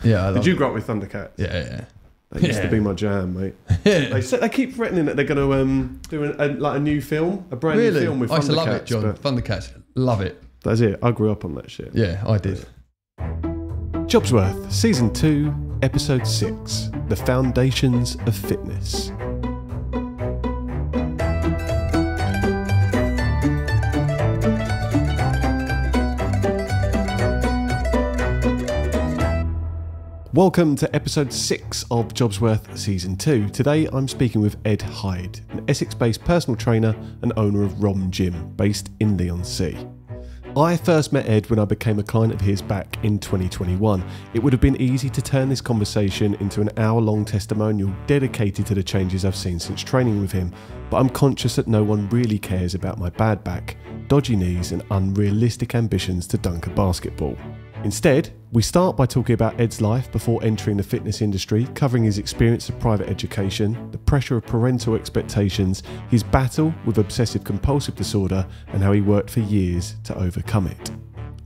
Yeah. Did you grow up with Thundercats? Yeah. That used to be my jam, mate. They keep threatening that they're going to do a new film, a brand new film with Thundercats. I used to love it, John. Thundercats, love it. That's it. I grew up on that shit. Yeah, I did. Jobsworth, Season 2, Episode 6, The Foundations of Fitness. Welcome to episode 6 of Jobsworth Season 2. Today I'm speaking with Ed Hyde, an Essex-based personal trainer and owner of Rom Gym, based in Southend-on-Sea. I first met Ed when I became a client of his back in 2021. It would have been easy to turn this conversation into an hour-long testimonial dedicated to the changes I've seen since training with him, but I'm conscious that no one really cares about my bad back, dodgy knees and unrealistic ambitions to dunk a basketball. Instead, we start by talking about Ed's life before entering the fitness industry, covering his experience of private education, the pressure of parental expectations, his battle with obsessive-compulsive disorder, and how he worked for years to overcome it.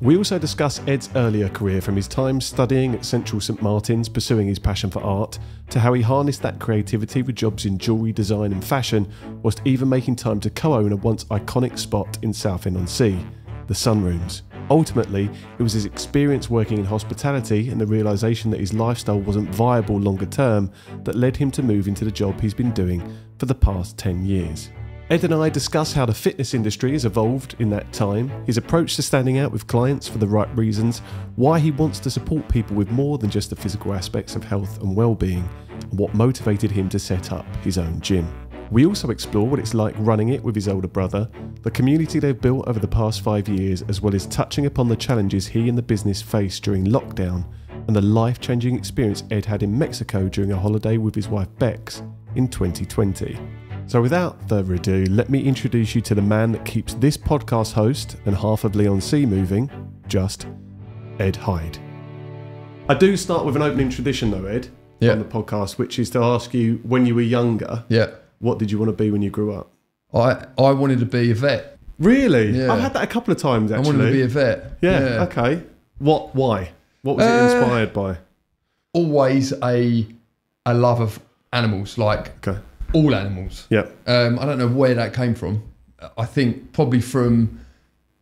We also discuss Ed's earlier career, from his time studying at Central St Martin's, pursuing his passion for art, to how he harnessed that creativity with jobs in jewellery design and fashion, whilst even making time to co-own a once iconic spot in Southend-on-Sea, the Sunrooms. Ultimately, it was his experience working in hospitality and the realisation that his lifestyle wasn't viable longer term that led him to move into the job he's been doing for the past 10 years. Ed and I discuss how the fitness industry has evolved in that time, his approach to standing out with clients for the right reasons, why he wants to support people with more than just the physical aspects of health and well-being, and what motivated him to set up his own gym. We also explore what it's like running it with his older brother, the community they've built over the past 5 years, as well as touching upon the challenges he and the business faced during lockdown, and the life-changing experience Ed had in Mexico during a holiday with his wife Bex in 2020. So without further ado, let me introduce you to the man that keeps this podcast host and half of Southend-on-Sea moving, just Ed Hyde. I do start with an opening tradition though, Ed, on the podcast, which is to ask you, when you were younger, what did you want to be when you grew up? I wanted to be a vet. Really? Yeah. I've had that a couple of times, actually. I wanted to be a vet. Yeah. Okay. Why? What was it inspired by? Always a love of animals, like all animals. Yeah. I don't know where that came from. I think probably from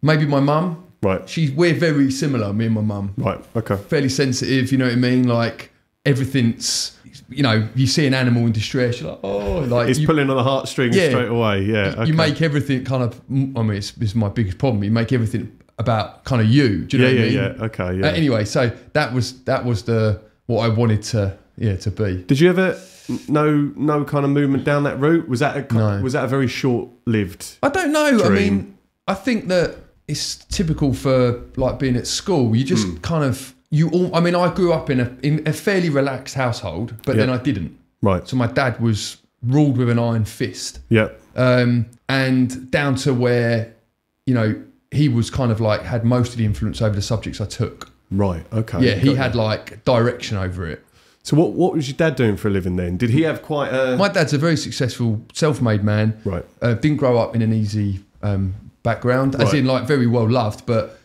maybe my mum. Right. We're very similar, me and my mum. Right. Okay. Fairly sensitive, you know what I mean? Like everything's, you know, you see an animal in distress, you're like, oh, like it's pulling on the heartstrings straight away. Yeah, okay. You make everything kind of. I mean, it's my biggest problem. You make everything about kind of you. Do you know what I mean? Yeah. Okay. Yeah. Anyway, so that was what I wanted to be. Did you ever no kind of movement down that route? Was that a very short-lived? I don't know. Dream? I mean, I think that it's typical for like being at school. You just kind of. I grew up in a fairly relaxed household, but then I didn't. Right. So my dad was ruled with an iron fist. Yeah. And down to where, you know, he was kind of like had most of the influence over the subjects I took. Right. Okay. Yeah, he had like direction over it. So what was your dad doing for a living then? Did he have quite a... My dad's a very successful self-made man. Right. Didn't grow up in an easy background, as in like very well loved, but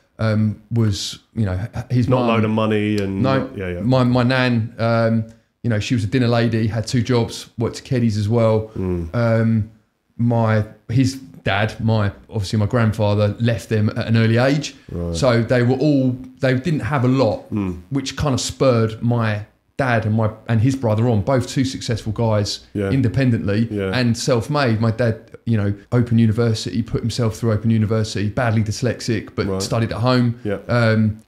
was, you know, his not mum, a load of money and... No, my nan, you know, she was a dinner lady, had 2 jobs, worked at Keddies as well. His dad, my grandfather, left them at an early age. Right. So they didn't have a lot, which kind of spurred my dad and his brother on, both 2 successful guys independently and self-made. My dad, you know, Open University, put himself through Open University, badly dyslexic, but studied at home,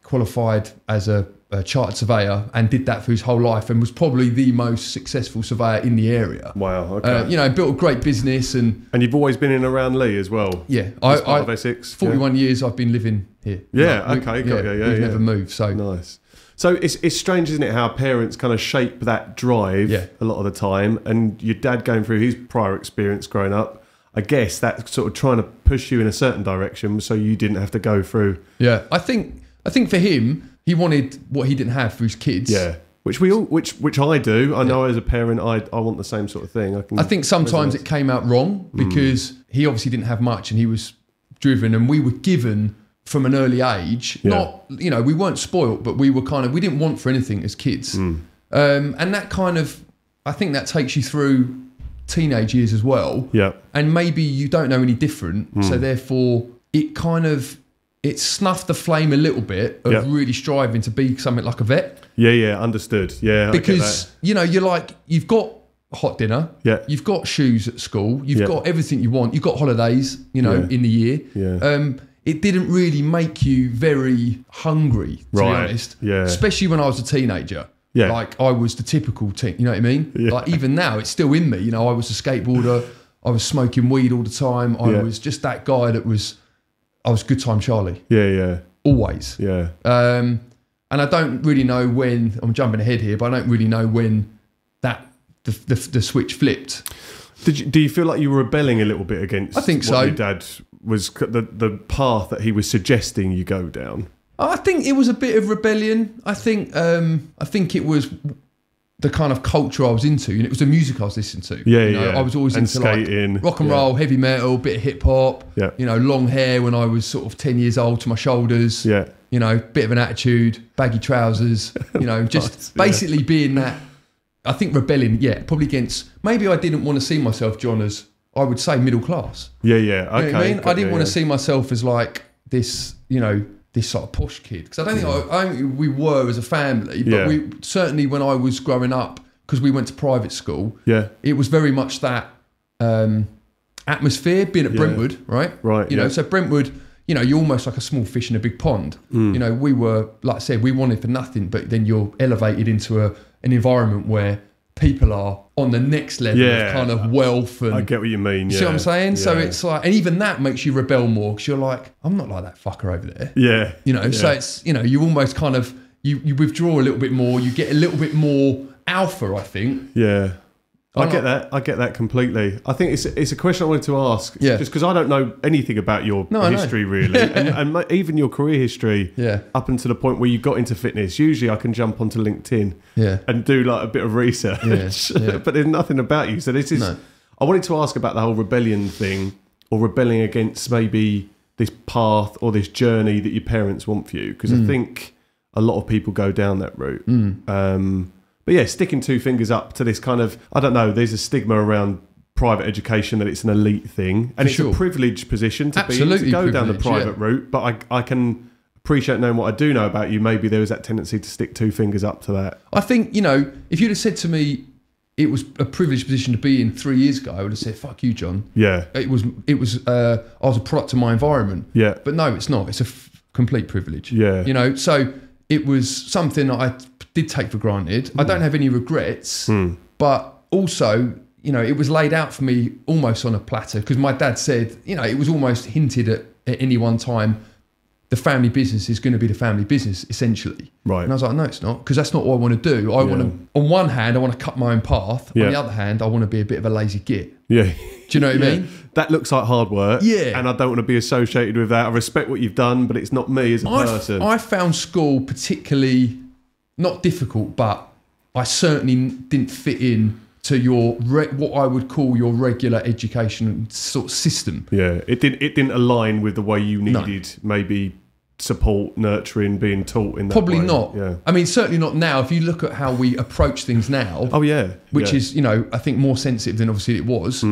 qualified as a chartered surveyor and did that for his whole life and was probably the most successful surveyor in the area. Wow, okay. You know, built a great business. And you've always been in around Leigh as well? Yeah. As part of Essex? 41 years I've been living here. Yeah, okay. We've never moved, so... Nice. So it's strange, isn't it, how parents kind of shape that drive a lot of the time, and your dad going through his prior experience growing up, I guess that's sort of trying to push you in a certain direction so you didn't have to go through. Yeah, I think for him, he wanted what he didn't have for his kids. Yeah, which I do. I know as a parent, I want the same sort of thing. I think sometimes it came out wrong because he obviously didn't have much and he was driven, and we were given from an early age. Not, you know, we weren't spoilt, but we were we didn't want for anything as kids. And that kind of, I think that takes you through teenage years as well. Yeah. And maybe you don't know any different. So therefore it snuffed the flame a little bit of really striving to be something like a vet. Yeah, understood. Yeah. Because, you know, you've got hot dinner. Yeah. You've got shoes at school. You've got everything you want. You've got holidays, you know, in the year. Yeah. It didn't really make you very hungry, to be honest. Yeah. Especially when I was a teenager. Yeah. Like I was the typical teen, you know what I mean? Yeah. Like even now, it's still in me. You know, I was a skateboarder. I was smoking weed all the time. I was just that guy I was good time Charlie. Yeah, yeah. Always. Yeah. And I don't really know when, I'm jumping ahead here, but I don't really know when the switch flipped. Do you feel like you were rebelling a little bit against I think what your dad was, the path that he was suggesting you go down? I think it was a bit of rebellion. I think it was the kind of culture I was into, and it was the music I was listening to. Yeah, you know, I was always into skating, like rock and roll, heavy metal, bit of hip hop. Yeah. You know, long hair when I was sort of 10 years old to my shoulders. Yeah. You know, bit of an attitude, baggy trousers. You know, just basically being that. I think rebelling, probably against. Maybe I didn't want to see myself, John, as I would say middle class. Yeah, yeah. Okay. You know what I mean? I didn't want to see myself as like this, you know, this sort of posh kid, because I don't think we were as a family, but we certainly, when I was growing up, because we went to private school, it was very much that atmosphere, being at Brentwood, right, you know, so Brentwood, you know, you're almost like a small fish in a big pond. You know, we were, like I said, we wanted for nothing, but then you're elevated into an environment where people are on the next level of kind of wealth. And I get what you mean. See what I'm saying? Yeah. So it's like, and even that makes you rebel more, because you're like, I'm not like that fucker over there. Yeah. You know, so it's, you know, you almost kind of, you withdraw a little bit more, you get a little bit more alpha, I think. Yeah. I get that completely. I think it's a question I wanted to ask, just because I don't know anything about your history really, and even your career history, up until the point where you got into fitness. Usually, I can jump onto LinkedIn, and do like a bit of research, but there's nothing about you. So this is. I wanted to ask about the whole rebellion thing, or rebelling against maybe this path or this journey that your parents want for you, because I think a lot of people go down that route. But yeah, sticking two fingers up to this kind of, I don't know, there's a stigma around private education that it's an elite thing. And it's a privileged position to be in, to go down the private route. But I can appreciate, knowing what I do know about you, maybe there was that tendency to stick two fingers up to that. I think, you know, if you'd have said to me it was a privileged position to be in 3 years ago, I would have said, fuck you, John. Yeah. It was. I was a product of my environment. Yeah. But no, it's not. It's a complete privilege. Yeah. You know, so it was something that I did take for granted. I don't have any regrets, but also, you know, it was laid out for me almost on a platter, because my dad said, you know, it was almost hinted at any one time, the family business is going to be the family business, essentially. Right. And I was like, no, it's not, because that's not what I want to do. I want to, on one hand, I want to cut my own path. On the other hand, I want to be a bit of a lazy git. Yeah. Do you know what I mean? That looks like hard work. Yeah. And I don't want to be associated with that. I respect what you've done, but it's not me as a person. I found school particularly not difficult, but I certainly didn't fit in to your what I would call your regular education sort of system. Yeah, it didn't align with the way you needed maybe support, nurturing, being taught in that Probably way. Not. Yeah. I mean, certainly not now. If you look at how we approach things now. Oh yeah. Which is, you know, I think more sensitive than obviously it was,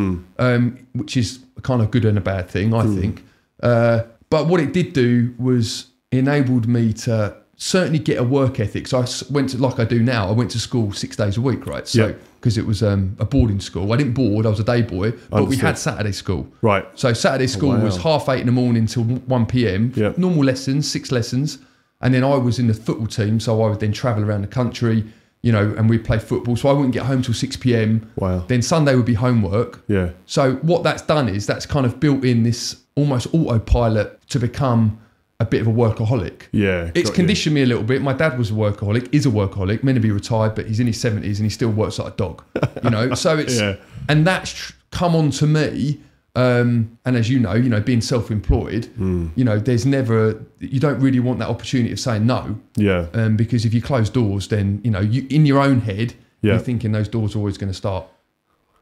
which is kind of good and a bad thing, I think. But what it did do was enabled me to certainly get a work ethic. So I went to, like I do now, I went to school 6 days a week, right? So because it was a boarding school. I didn't board, I was a day boy, but we had Saturday school. Right. So Saturday school was 8:30 in the morning till 1 p.m. Normal lessons, 6 lessons. And then I was in the football team, so I would then travel around the country, you know, and we'd play football. So I wouldn't get home till 6 p.m. Wow. Then Sunday would be homework. Yeah. So what that's done is that's kind of built in this almost autopilot to become a bit of a workaholic. Yeah. It's conditioned me a little bit. My dad was a workaholic, is a workaholic, meant to be retired, but he's in his 70s and he still works like a dog, you know? So it's, and that's come on to me. And as you know, being self-employed, you know, there's never, you don't really want that opportunity of saying no. Yeah. Because if you close doors, then, you know, you in your own head, you're thinking those doors are always going to start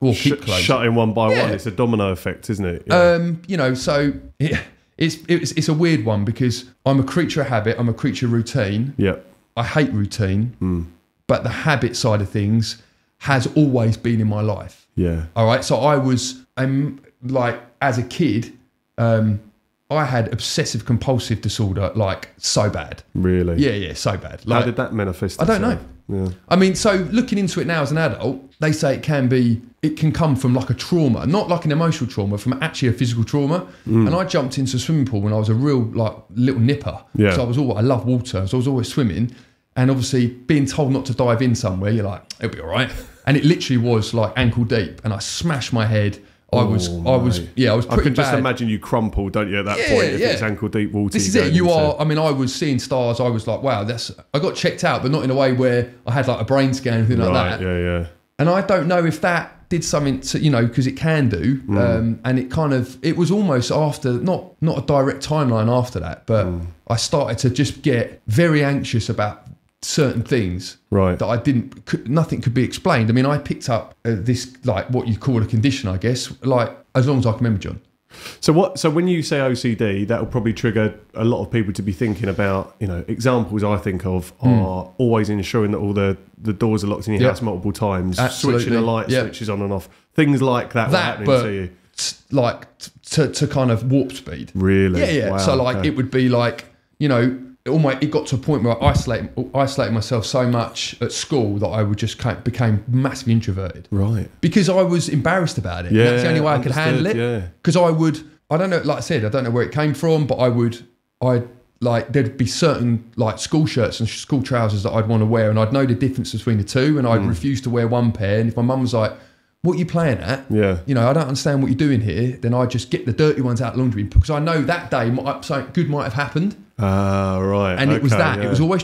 or keep closed. Shutting one by one. It's a domino effect, isn't it? Yeah. You know, so It's a weird one because I'm a creature of habit. I'm a creature of routine. Yeah. I hate routine, but the habit side of things has always been in my life. Yeah. All right. So I was, like, as a kid, I had obsessive compulsive disorder, like, so bad. Really? Yeah, so bad. Like, how did that manifest itself? I don't know. Yeah. I mean, so looking into it now as an adult, they say it can come from like a trauma, not like an emotional trauma, from actually a physical trauma. And I jumped into a swimming pool when I was a real like little nipper. Yeah. So I love water, so I was always swimming. And obviously being told not to dive in somewhere, you're like, it'll be all right. And it literally was like ankle deep, and I smashed my head. I was pretty bad. I can just imagine you crumple, don't you, at that point, if it's ankle deep water. This is it. I was seeing stars. I was like, wow, I got checked out, but not in a way where I had like a brain scan or anything like that. Yeah. And I don't know if that did something to, because it can do. And it was almost after, not a direct timeline after that, but I started to just get very anxious about certain things that nothing could be explained. I mean, I picked up this, like what you call a condition, I guess, like as long as I can remember, John. So when you say OCD, that will probably trigger a lot of people to be thinking about, examples I think of are always ensuring that all the doors are locked in your house multiple times, switching a light switches on and off, things like that were happening to you. Like to kind of warp speed. Really? Yeah. Wow, so like it would be like, it got to a point where I isolated myself so much at school that I would just became massively introverted. Right. Because I was embarrassed about it. Yeah. That's the only way I could handle it. Yeah. Because I don't know, like I said, I don't know where it came from, but there'd be certain like school shirts and school trousers that I'd want to wear, and I'd know the difference between the two, and I'd refuse to wear one pair. And if my mum was like, what are you playing at? Yeah. I don't understand what you're doing here. Then I just get the dirty ones out of the laundry because I know that day something good might have happened. Right. And it was that. Yeah. It was always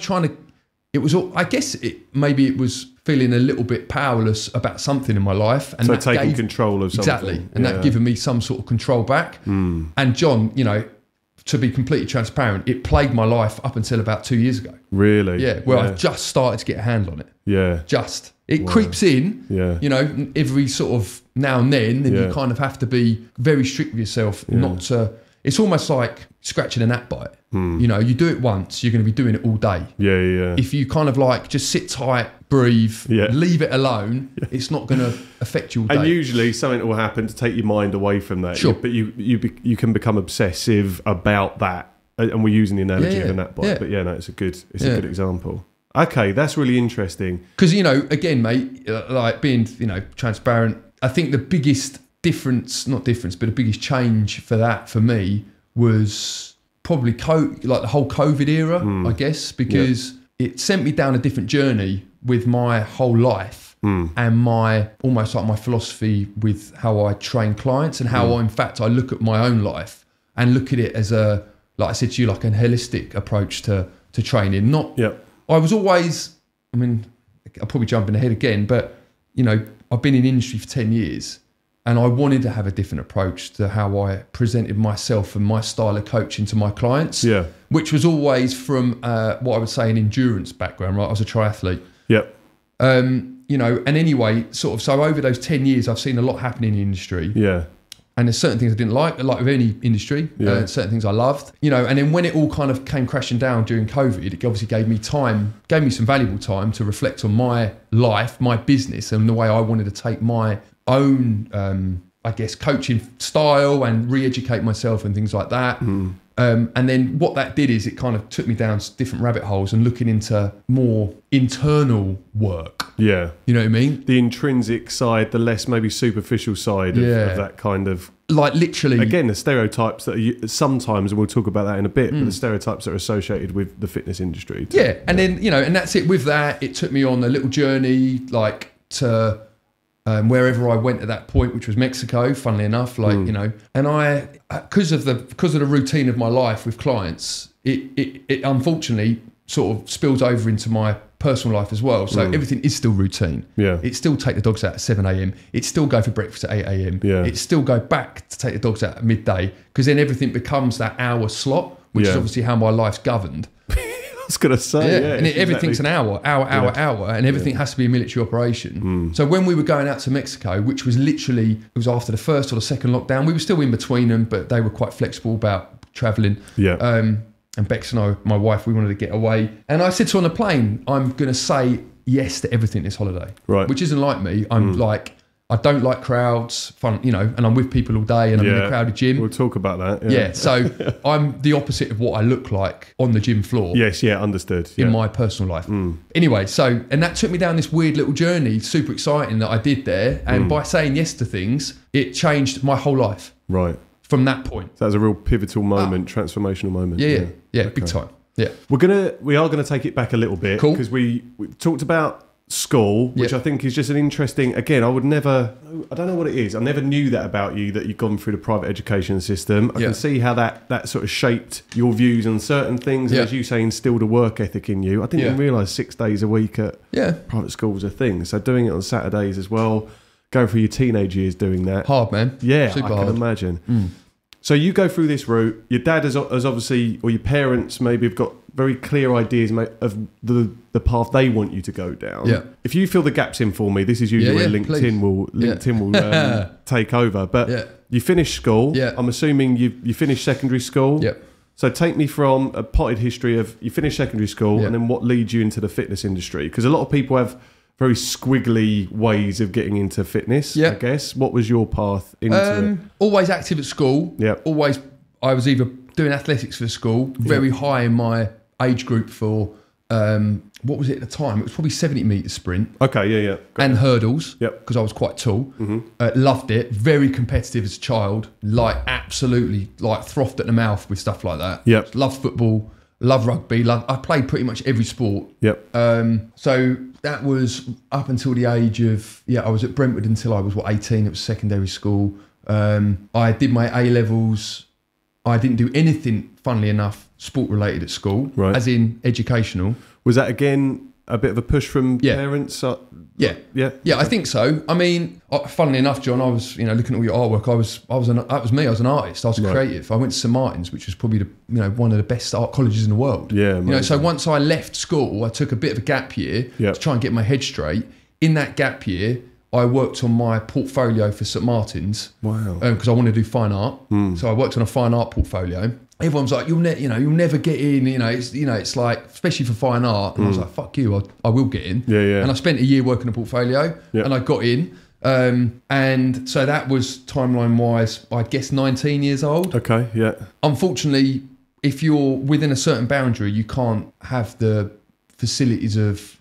I guess maybe it was feeling a little bit powerless about something in my life. And so taking control of something. Exactly. And that giving me some sort of control back. And John, to be completely transparent, it plagued my life up until about 2 years ago. Really? Yeah. Where I've just started to get a handle on it. Yeah. It creeps in, every sort of now and then, and you kind of have to be very strict with yourself not to. It's almost like scratching a gnat bite. You do it once, you're going to be doing it all day. Yeah. If you kind of like just sit tight, breathe, leave it alone, it's not going to affect you all day. And usually something will happen to take your mind away from that. Sure. But you can become obsessive about that. And we're using the analogy of a gnat bite. But it's a good example. Okay, that's really interesting. Because, again, mate, like being, transparent, I think the biggest but the biggest change for me was probably like the whole COVID era, I guess, because it sent me down a different journey with my whole life and almost like my philosophy with how I train clients and how in fact I look at my own life and look at it as like I said to you, like a holistic approach to training. I was always, I'll probably jump ahead again, but I've been in the industry for 10 years. And I wanted to have a different approach to how I presented myself and my style of coaching to my clients, which was always from what I would say an endurance background, right? I was a triathlete. Yep. And anyway, so over those 10 years, I've seen a lot happen in the industry. Yeah. And there's certain things I didn't like with any industry, certain things I loved, and then when it all kind of came crashing down during COVID, it obviously gave me some valuable time to reflect on my life, my business, and the way I wanted to take my own, I guess, coaching style and re-educate myself and things like that. And then what that did is it kind of took me down different rabbit holes and looking into more internal work. Yeah. You know what I mean? The intrinsic side, the less maybe superficial side of that kind of... Like literally... Again, the stereotypes that are sometimes, and we'll talk about that in a bit, but the stereotypes that are associated with the fitness industry. And then, and that's it. With that, it took me on a little journey, like to... wherever I went at that point, which was Mexico, funnily enough, and I, because of the routine of my life with clients, it unfortunately sort of spills over into my personal life as well. So everything is still routine. Yeah. It still take the dogs out at 7 a.m. It still go for breakfast at 8 a.m. Yeah. It still go back to take the dogs out at midday, because then everything becomes that hour slot, which is obviously how my life's governed. I was going to say, and everything's an hour, and everything has to be a military operation. So when we were going out to Mexico, which was literally, it was after the first or the second lockdown, we were still in between them, but they were quite flexible about travelling. Yeah. And Bex and I, my wife, we wanted to get away. And I said to her on the plane, I'm going to say yes to everything this holiday. Right. Which isn't like me. I'm like, I don't like crowds, fun, you know, and I'm with people all day and I'm in a crowded gym. We'll talk about that. Yeah. So I'm the opposite of what I look like on the gym floor. Yes, yeah, understood. In my personal life. Anyway, and that took me down this weird little journey, super exciting that I did there. And by saying yes to things, it changed my whole life. Right. From that point. So that was a real pivotal moment, transformational moment. Yeah, okay. Big time. Yeah. We are gonna take it back a little bit. Cool. Because we talked about school, which I think is just an interesting, again, I don't know what it is. I never knew that about you, that you've gone through the private education system. I can see how that sort of shaped your views on certain things, and as you say, instilled a work ethic in you. I didn't even realise 6 days a week at private school was a thing. So doing it on Saturdays as well, going through your teenage years doing that. Hard, man. Yeah, super I can imagine. So you go through this route. Your dad has obviously, or your parents maybe have got very clear ideas of the path they want you to go down. Yeah. If you fill the gaps in for me, this is usually where LinkedIn will take over. But you finish school. Yeah. I'm assuming you finished secondary school. Yep. So take me from a potted history of you finish secondary school and then what leads you into the fitness industry, because a lot of people have very squiggly ways of getting into fitness, I guess. What was your path into it? Always active at school. Yeah. Always, I was either doing athletics for school, very high in my age group for, what was it at the time? It was probably 70 metre sprint. Okay, yeah. And hurdles, Yep. because I was quite tall. Loved it. Very competitive as a child. Like, absolutely, like, frothed at the mouth with stuff like that. Yep. Loved football. Love rugby. I played pretty much every sport. Yep. So that was up until the age of, I was at Brentwood until I was, 18. It was secondary school. I did my A-levels. I didn't do anything, funnily enough, sport-related at school, as in educational. Was that, again, a bit of a push from parents? Yeah, I think so. I mean, funnily enough, John, I was, looking at all your artwork. That was me. I was an artist. I was creative. I went to St Martin's, which was probably one of the best art colleges in the world. Yeah, so once I left school, I took a bit of a gap year to try and get my head straight. In that gap year, I worked on my portfolio for St Martin's. Wow. Because I wanted to do fine art. So I worked on a fine art portfolio. Everyone's like, you'll never get in. It's like, especially for fine art. And I was like, fuck you, I will get in. Yeah. And I spent a year working a portfolio, and I got in. And so that was timeline wise, I guess 19 years old. Okay, yeah. Unfortunately, if you're within a certain boundary, you can't have the facilities of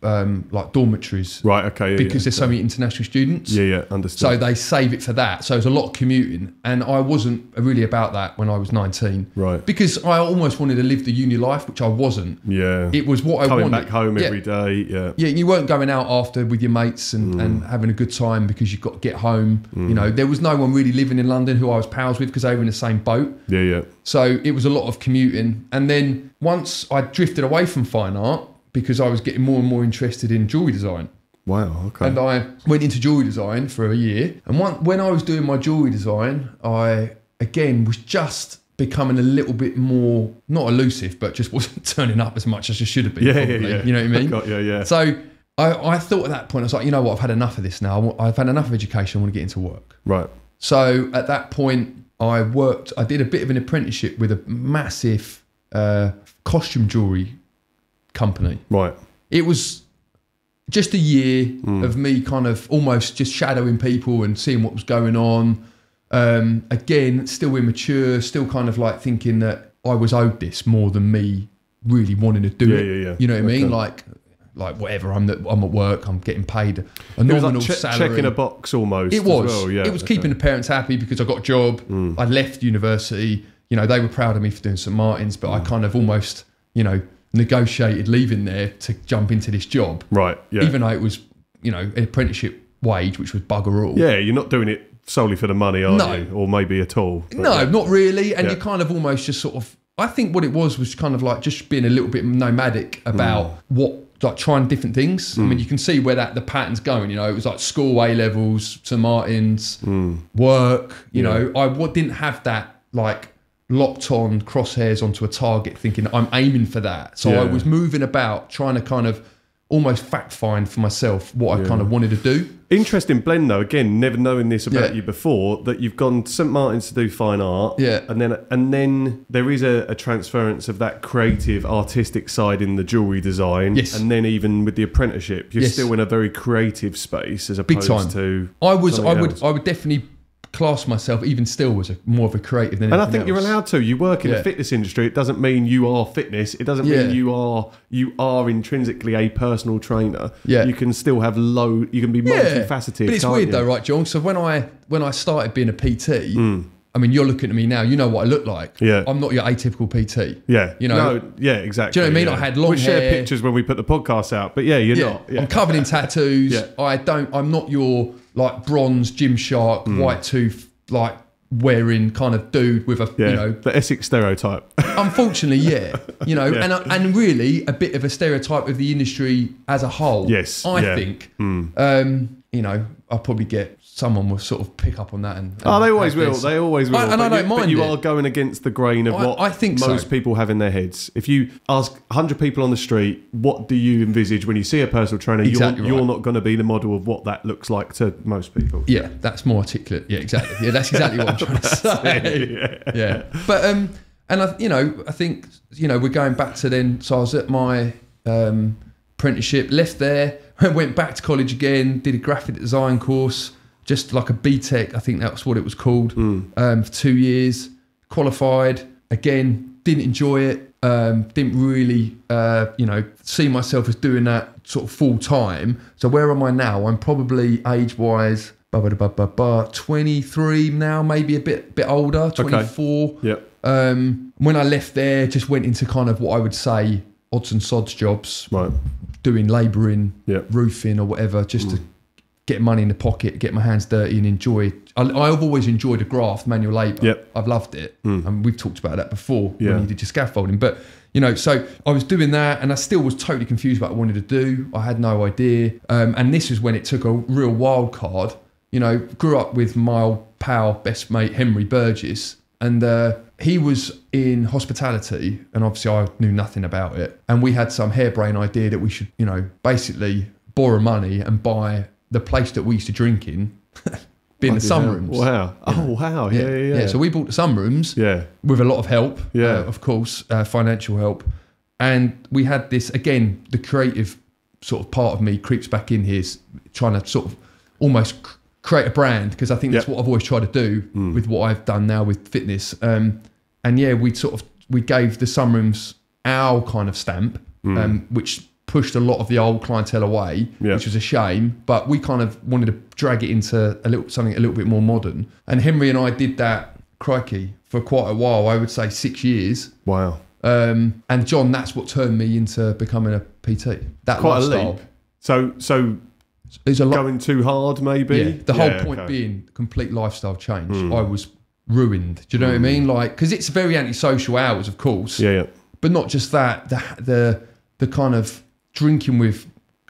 like dormitories, right? Okay, because there's so many international students. Yeah, understood. So they save it for that. So there's a lot of commuting, and I wasn't really about that when I was 19, right? Because I almost wanted to live the uni life, which I wasn't. Yeah, it was what I wanted. Coming back home every day. Yeah, you weren't going out after with your mates and having a good time because you've got to get home. There was no one really living in London who I was pals with because they were in the same boat. Yeah. So it was a lot of commuting, and then once I drifted away from fine art, because I was getting more and more interested in jewellery design. Wow, okay. And I went into jewellery design for a year. And when I was doing my jewellery design, I, again, was just becoming a little bit more, not elusive, but just wasn't turning up as much as I should have been. Yeah. You know what I mean? Yeah. So I thought at that point, I was like, you know what, I've had enough of this now. I've had enough of education. I want to get into work. Right. So at that point, I did a bit of an apprenticeship with a massive costume jewellery company. Right. It was just a year of me kind of almost just shadowing people and seeing what was going on. Again, still immature, still kind of like thinking that I was owed this more than me really wanting to do it. Yeah. You know what I mean? Like whatever, I'm at work, I'm getting paid a nominal salary. Checking a box almost. It was. As well, yeah. It was keeping the parents happy because I got a job. I left university. They were proud of me for doing St Martin's, but I kind of almost, negotiated leaving there to jump into this job. Right, yeah. Even though it was, an apprenticeship wage, which was bugger all. Yeah, you're not doing it solely for the money, are you? Or maybe at all. No, not really. And you kind of almost just sort of, I think what it was kind of like just being a little bit nomadic about trying different things. I mean, you can see where the pattern's going, it was like school, A-levels, St Martin's, work, I didn't have that like locked on crosshairs onto a target thinking I'm aiming for that. So I was moving about trying to kind of almost fact find for myself what I kind of wanted to do. Interesting blend though, again, never knowing this about you before, that you've gone to St Martin's to do fine art, and then there is a transference of that creative artistic side in the jewellery design, and then even with the apprenticeship you're still in a very creative space as opposed to I would definitely class myself even still as more of a creative than anything else. And I think you're allowed to. You work in the fitness industry. It doesn't mean you are fitness. It doesn't mean you are intrinsically a personal trainer. You can still have you can be multifaceted. But it's weird though, right, John? So when I started being a PT, I mean, you're looking at me now, you know what I look like. I'm not your atypical PT. You know? No, exactly. Do you know what I mean? I had long hair. We'll share pictures when we put the podcast out, but you're not. I'm covered in tattoos. I'm not your like bronze Gymshark, white tooth, like wearing kind of dude with a, the Essex stereotype. Unfortunately, and really a bit of a stereotype of the industry as a whole. I think, I'll probably get someone will sort of pick up on that. And they always will. They always will. And I don't mind. But you are going against the grain of what I think most people have in their heads. If you ask 100 people on the street, what do you envisage when you see a personal trainer? You're not going to be the model of what that looks like to most people. Yeah, that's more articulate. Yeah, exactly. Yeah, that's exactly what I'm trying to say. But and I think we're going back to then. So I was at my apprenticeship, left there, went back to college again, did a graphic design course. Just like a BTEC, I think that's what it was called, for 2 years. Qualified, again, didn't enjoy it, didn't really, see myself as doing that sort of full time. So where am I now? I'm probably age-wise, 23 now, maybe a bit older, 24. When I left there, just went into kind of what I would say odds and sods jobs, doing labouring, roofing or whatever, just to get money in the pocket, get my hands dirty and enjoy. I've always enjoyed a graft, manual labour. I've loved it. And we've talked about that before when you did your scaffolding. But, so I was doing that and I still was totally confused about what I wanted to do. I had no idea. And this is when it took a real wild card. Grew up with my old pal, best mate, Henry Burgess. And he was in hospitality and obviously I knew nothing about it. And we had some harebrained idea that we should, basically borrow money and buy the place that we used to drink in, being the Sunrooms. Wow. Oh, wow. Yeah. So we bought the Sunrooms with a lot of help, of course, financial help. And we had this, again, the creative sort of part of me creeps back in here, trying to sort of almost create a brand, because I think that's what I've always tried to do with what I've done now with fitness. And we gave the Sunrooms our kind of stamp, which pushed a lot of the old clientele away, which was a shame, but we kind of wanted to drag it into something a little bit more modern. And Henry and I did that, crikey, for quite a while. I would say 6 years. Wow. And John, that's what turned me into becoming a PT. That quite lifestyle. A leap. So it's a lot, going too hard, maybe. Yeah. The whole point being complete lifestyle change. I was ruined. Do you know what I mean? Like, because it's very antisocial hours, of course. But not just that. The kind of drinking with,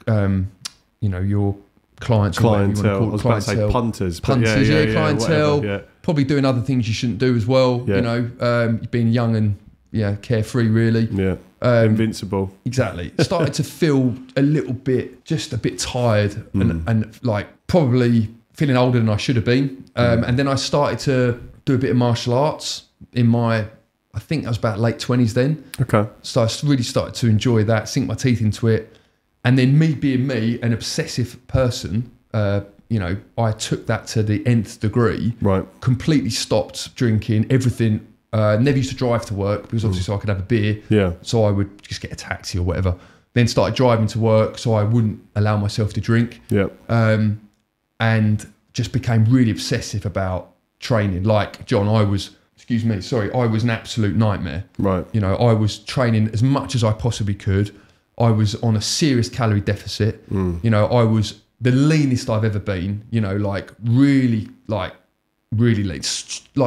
your clients. Clientele. I was about to say punters. Clientele. Probably doing other things you shouldn't do as well. Being young and carefree, really. Invincible. Exactly. Started to feel a bit tired and like probably feeling older than I should have been. And then I started to do a bit of martial arts in my, I think I was about late 20s then. Okay. So I really started to enjoy that, sink my teeth into it. And then me being me, an obsessive person, I took that to the nth degree. Right. Completely stopped drinking, everything. Never used to drive to work because obviously so I could have a beer. So I would just get a taxi or whatever. Then started driving to work so I wouldn't allow myself to drink. And just became really obsessive about training. Like, John, I was an absolute nightmare. Right. I was training as much as I possibly could. I was on a serious calorie deficit. I was the leanest I've ever been, really lean, like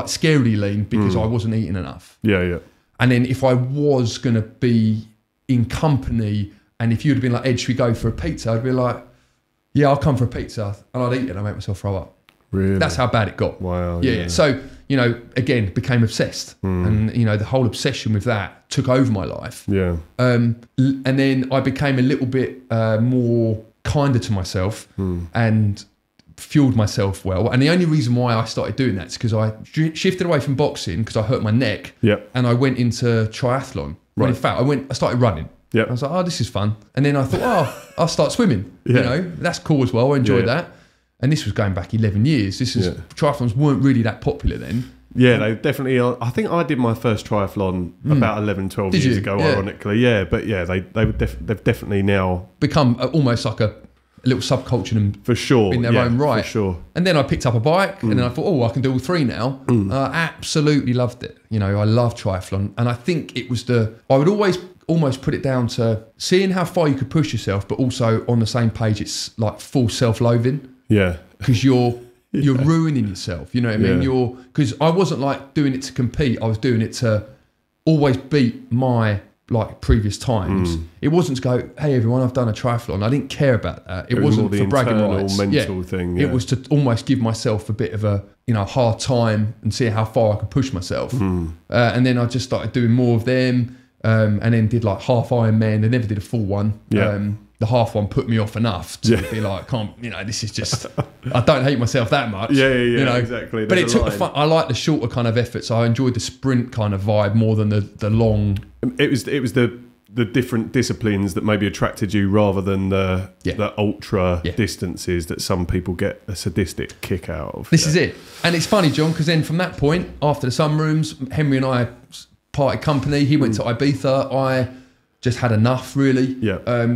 scarily lean because I wasn't eating enough. And then if I was going to be in company and if you'd have been like, Ed, should we go for a pizza? I'd be like, yeah, I'll come for a pizza, and I'd eat it and I'd make myself throw up. Really? That's how bad it got. Wow. Yeah. So, again, became obsessed. And, the whole obsession with that took over my life. Yeah. And then I became a little bit more kinder to myself and fueled myself well. And the only reason why I started doing that is because I shifted away from boxing because I hurt my neck. Yep. And I went into triathlon. Right. In fact, I started running. Yep. I was like, this is fun. And then I thought, I'll start swimming. Yeah. That's cool as well. I enjoyed that. And this was going back 11 years. Triathlons weren't really that popular then. Yeah, they definitely are. I think I did my first triathlon about 11, 12 years ago, ironically. Yeah, but they've definitely now become almost like a little subculture for sure in their own right. For sure. And then I picked up a bike and then I thought, I can do all three now. I absolutely loved it. I love triathlon. And I think it was I would almost put it down to seeing how far you could push yourself, but also on the same page, it's like full self-loathing. Yeah. Because you're ruining yourself. You know what I mean? Because I wasn't like doing it to compete. I was doing it to always beat my previous times. It wasn't to go, hey everyone, I've done a triathlon. I didn't care about that. It wasn't for bragging rights. Mental thing. Yeah. It was to almost give myself a bit of a hard time and see how far I could push myself. And then I just started doing more of them, and then did like half Ironman. I never did a full one. The half one put me off enough to be like, this is just, I don't hate myself that much. Exactly. But it took I like the shorter kind of efforts. I enjoyed the sprint kind of vibe more than the long. It was the different disciplines that maybe attracted you rather than the ultra distances that some people get a sadistic kick out of. This is it. And it's funny, John, because then from that point, after the Sunrooms, Henry and I parted company. He went to Ibiza. I just had enough, really.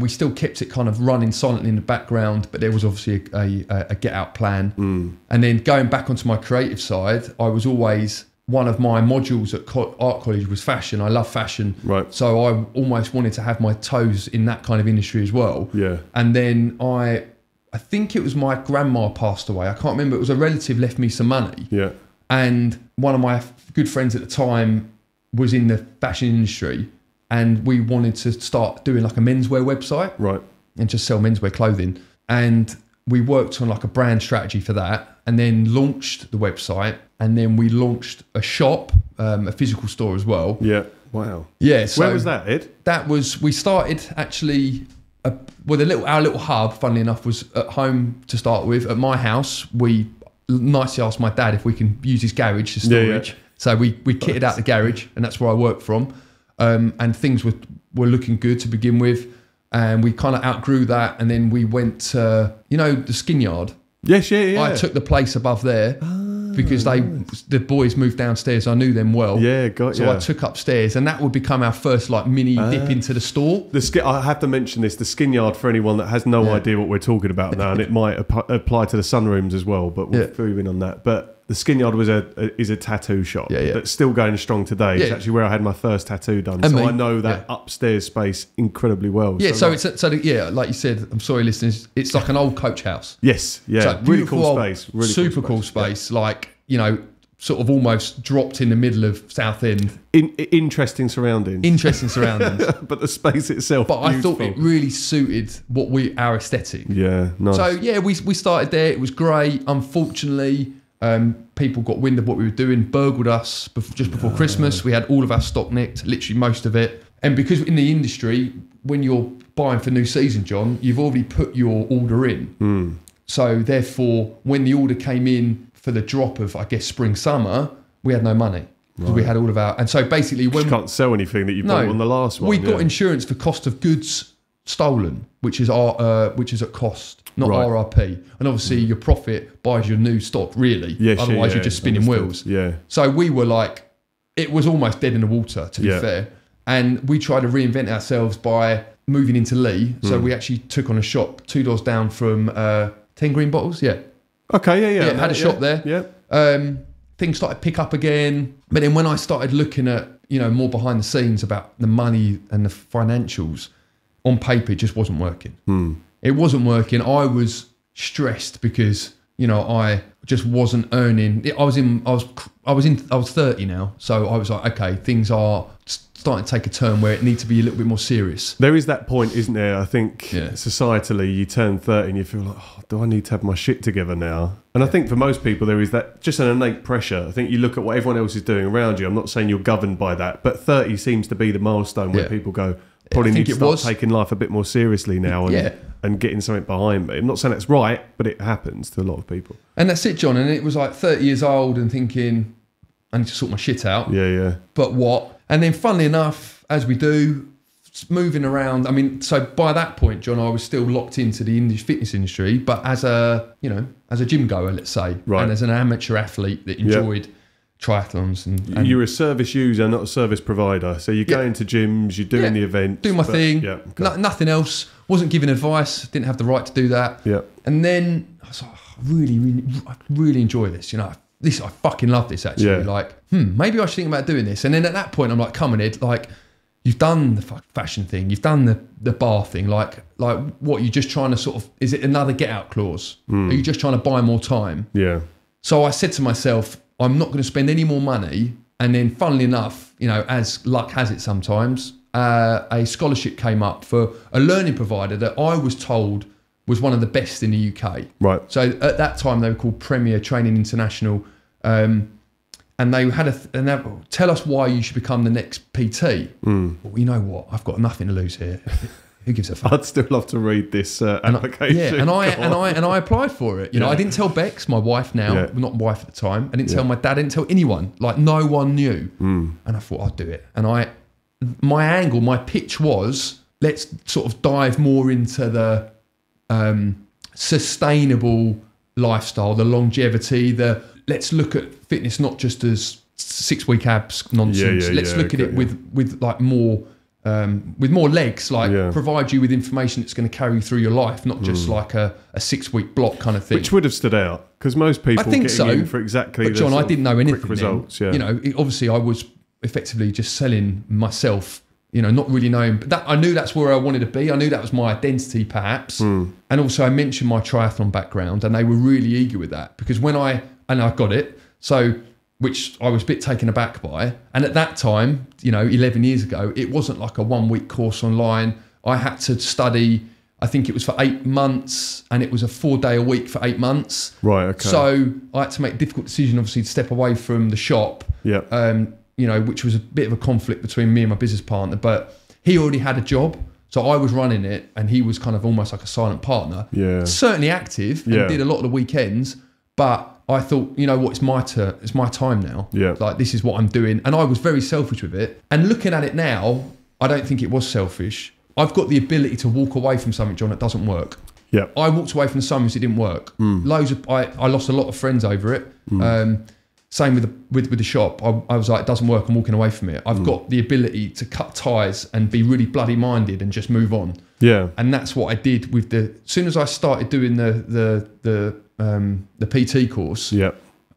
We still kept it kind of running silently in the background, but there was obviously a get out plan. And then going back onto my creative side, I was always, one of my modules at art college was fashion. I love fashion. Right. So I almost wanted to have my toes in that kind of industry as well. Yeah. And then I think it was my grandma passed away. I can't remember. It was a relative left me some money. Yeah. And one of my good friends at the time was in the fashion industry. And we wanted to start doing like a menswear website. Right. And just sell menswear clothing. And we worked on like a brand strategy for that and then launched the website. And then we launched a shop, a physical store as well. Yeah. Wow. Yeah. So where was that, Ed? We started actually with our little hub, funnily enough, was at home to start with. At my house, we nicely asked my dad if we can use his garage for storage. Yeah. So we kitted out the garage and that's where I worked from. And things were looking good to begin with, and we kind of outgrew that, and then we went to the skin yard. Yes, yeah. I took the place above there because the boys moved downstairs. I knew them well. Yeah, got you. So I took upstairs, and that would become our first mini dip into the store. I have to mention this: the skin yard, for anyone that has no idea what we're talking about now, and it might apply to the Sunrooms as well, but we'll fill you in on that. But the skin yard is a tattoo shop that's still going strong today. It's actually where I had my first tattoo done. So I know that upstairs space incredibly well. Yeah, like you said, I'm sorry listeners, it's like an old coach house. Yes, yeah. So really cool space. Really super cool space. Like, sort of almost dropped in the middle of Southend. Interesting surroundings. But the space itself, but beautiful. I thought it really suited our aesthetic. Yeah, nice. So yeah, we started there. It was great. Unfortunately, people got wind of what we were doing, burgled us just before Christmas. We had all of our stock nicked, literally most of it. And because in the industry, when you're buying for new season, John, you've already put your order in. So therefore, when the order came in for the drop of, I guess, spring, summer, we had no money. Because we had all of our... And so basically... You can't sell anything that you bought on the last one. We got insurance for cost of goods stolen, which is at cost, not RRP. And obviously your profit buys your new stock, really. Otherwise you're just spinning wheels. Yeah. So we were like... It was almost dead in the water, to be fair. And we tried to reinvent ourselves by moving into Lee. So we actually took on a shop 2 doors down from 10 Green Bottles. Yeah. Okay, yeah. Had a shop there. Yeah. Things started to pick up again. But then when I started looking at, more behind the scenes about the money and the financials, on paper, it just wasn't working. It wasn't working. I was stressed because, I just wasn't earning. I was I was 30 now, so I was like, okay, things are starting to take a turn where it needs to be a little bit more serious. There is that point, isn't there? I think societally, you turn 30 and you feel like, oh, do I need to have my shit together now? And I think for most people, there is that just an innate pressure. I think you look at what everyone else is doing around you. I'm not saying you're governed by that, but 30 seems to be the milestone where people go, probably need to start taking life a bit more seriously now and getting something behind me. I'm not saying that's right, but it happens to a lot of people. And that's it, John. And it was like 30 years old and thinking, I need to sort my shit out. Yeah. But what? And then funnily enough, as we do, moving around. I mean, so by that point, John, I was still locked into the English fitness industry, but as a gym goer, let's say, and as an amateur athlete that enjoyed triathlons. And you're a service user, not a service provider. So you're going to gyms, you're doing the events. Doing my thing. Nothing else. Wasn't giving advice. Didn't have the right to do that. Yeah. And then I was like, I really enjoy this. I fucking love this actually. Yeah. Like, maybe I should think about doing this. And then at that point, I'm like, come on, Ed, like, you've done the fashion thing, you've done the bar thing. Like, what, you're just trying to sort of, is it another get out clause? Are you just trying to buy more time? Yeah. So I said to myself, I'm not going to spend any more money. And then funnily enough, as luck has it sometimes, a scholarship came up for a learning provider that I was told was one of the best in the UK. Right. So at that time they were called Premier Training International, and they had tell us why you should become the next PT. Well, you know what? I've got nothing to lose here. Who gives a fuck? I'd still love to read this application. And I applied for it. I didn't tell Bex, my wife now, not wife at the time. I didn't tell my dad. I didn't tell anyone. Like, no one knew. And I thought I'd do it. And my pitch was, let's sort of dive more into the sustainable lifestyle, the longevity, let's look at fitness not just as 6-week abs nonsense. Let's look at it with like more legs, like provide you with information that's going to carry you through your life, not just like a 6-week block kind of thing. Which would have stood out because most people in for exactly. But John, I didn't know anything. Results, obviously I was effectively just selling myself. Not really knowing, but I knew that's where I wanted to be. I knew that was my identity, perhaps. And also I mentioned my triathlon background, and they were really eager with that because when I got it, so which I was a bit taken aback by. And at that time, 11 years ago, it wasn't like a 1-week course online. I had to study, I think it was for 8 months, and it was a 4-day a week for 8 months. Right, okay. So I had to make a difficult decision, obviously, to step away from the shop. Yeah. Which was a bit of a conflict between me and my business partner, but he already had a job. So I was running it and he was kind of almost like a silent partner. Yeah. Certainly active and did a lot of the weekends, but I thought, you know what, it's my time now. Yeah. Like, this is what I'm doing. And I was very selfish with it. And looking at it now, I don't think it was selfish. I've got the ability to walk away from something, John, that doesn't work. Yeah. I walked away from the Sunrooms, it didn't work. I lost a lot of friends over it. Same with the shop. I was like, it doesn't work, I'm walking away from it. I've got the ability to cut ties and be really bloody minded and just move on. Yeah. And that's what I did with as soon as I started doing the PT course,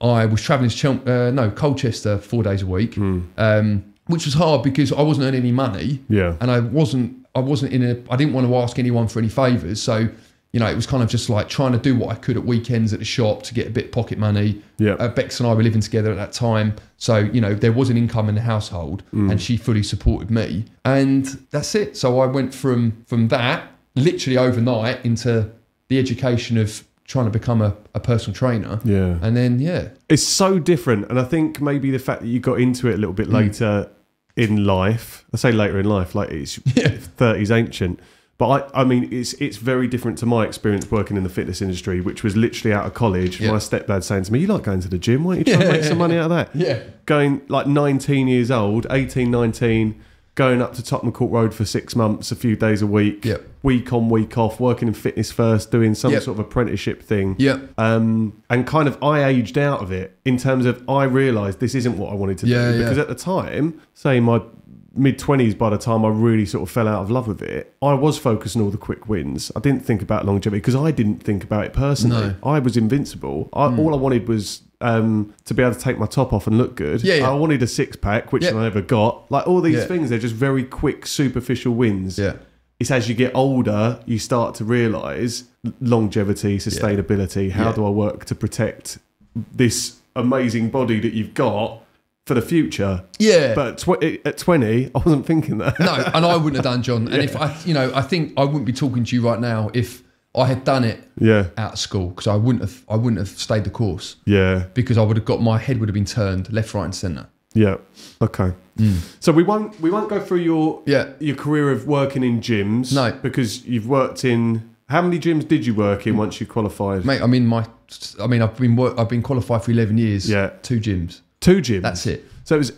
I was travelling to Colchester 4 days a week, which was hard because I wasn't earning any money. Yeah. And I didn't want to ask anyone for any favours. So, it was kind of just like trying to do what I could at weekends at the shop to get a bit of pocket money. Yeah. Bex and I were living together at that time. So, there was an income in the household and she fully supported me. And that's it. So I went from that literally overnight into the education of trying to become a personal trainer. Yeah. And then, It's so different. And I think maybe the fact that you got into it a little bit later in life, I say later in life, like it's 30s ancient. But I mean, it's very different to my experience working in the fitness industry, which was literally out of college. My stepdad saying to me, you like going to the gym? Why don't you try and make some money out of that? Yeah. Going like 19 years old, 18, 19, going up to Tottenham Court Road for 6 months, a few days a week, week on, week off, working in fitness first, doing some sort of apprenticeship thing. And kind of I aged out of it in terms of I realised this isn't what I wanted to do. Because at the time, say my mid-20s, by the time I really sort of fell out of love with it, I was focused on all the quick wins. I didn't think about longevity because I didn't think about it personally. No. I was invincible. All I wanted was to be able to take my top off and look good. I wanted a 6-pack, which I never got. Like all these things, they're just very quick, superficial wins. It's as you get older, you start to realise longevity, sustainability. How do I work to protect this amazing body that you've got for the future. Yeah. But at 20, I wasn't thinking that. No, and I wouldn't have done, John. And if I, I think I wouldn't be talking to you right now if I had done it out of school, because I wouldn't have stayed the course. Yeah. Because I would have my head would have been turned left, right, and centre. Yeah. Okay. So we won't go through your career of working in gyms. No. Because you've worked in, how many gyms did you work in once you qualified? Mate, I've been qualified for 11 years. Yeah. 2 gyms. 2 gyms. That's it. So it was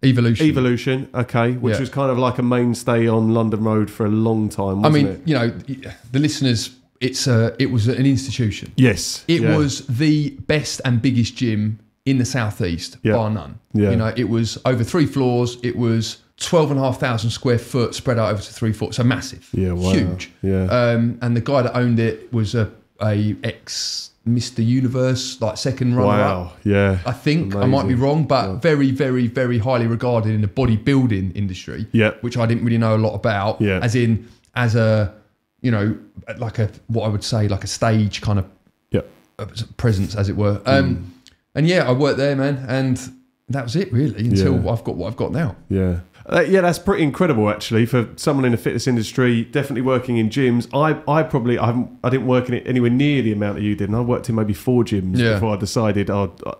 Evolution, okay, which was kind of like a mainstay on London Road for a long time, wasn't it? The listeners, it was an institution. Yes. It was the best and biggest gym in the southeast, bar none. Yeah. It was over 3 floors. It was 12,500 square foot spread out over to 3 floors. So massive. Yeah, wow. Huge. Yeah. And the guy that owned it was a ex Mr. Universe, like second runner up. Yeah. I think. Amazing. I might be wrong, but very, very, very highly regarded in the bodybuilding industry. Yeah. Which I didn't really know a lot about. Yeah. As a like what I would say, like a stage kind of presence, as it were. And I worked there, man, and that was it really until I've got what I've got now. Yeah. That's pretty incredible actually for someone in the fitness industry, definitely working in gyms. I didn't work in it anywhere near the amount that you did, and I worked in maybe 4 gyms before I decided,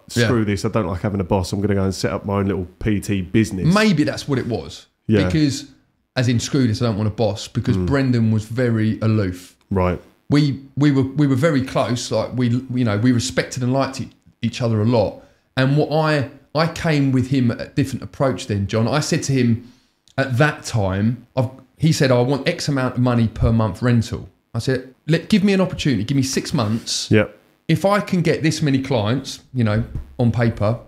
screw this, I don't like having a boss, I'm going to go and set up my own little PT business. Maybe that's what it was. Yeah. Because, as in screw this, I don't want a boss, because Brendan was very aloof. Right. We were very close, like we respected and liked each other a lot. And what I came with him at a different approach then, John. I said to him at that time, he said, I want X amount of money per month rental. I said, give me an opportunity, give me 6 months. Yep. If I can get this many clients, on paper,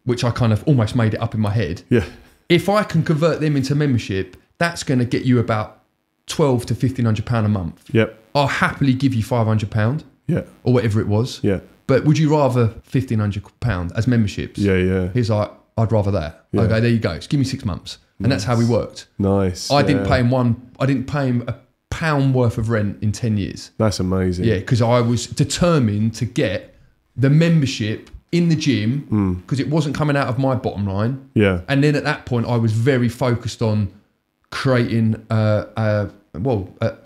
which I kind of almost made it up in my head. Yeah. If I can convert them into membership, that's going to get you about £1,200 to £1,500 a month. Yep. I'll happily give you £500. Yeah. Or whatever it was. Yeah. But would you rather £1,500 as memberships? Yeah, yeah. He's like, I'd rather that. Yeah. Okay, there you go. Just give me 6 months. And that's how we worked. Nice. I didn't pay him £1 worth of rent in 10 years. That's amazing. Yeah, because I was determined to get the membership in the gym, because it wasn't coming out of my bottom line. Yeah. And then at that point, I was very focused on creating a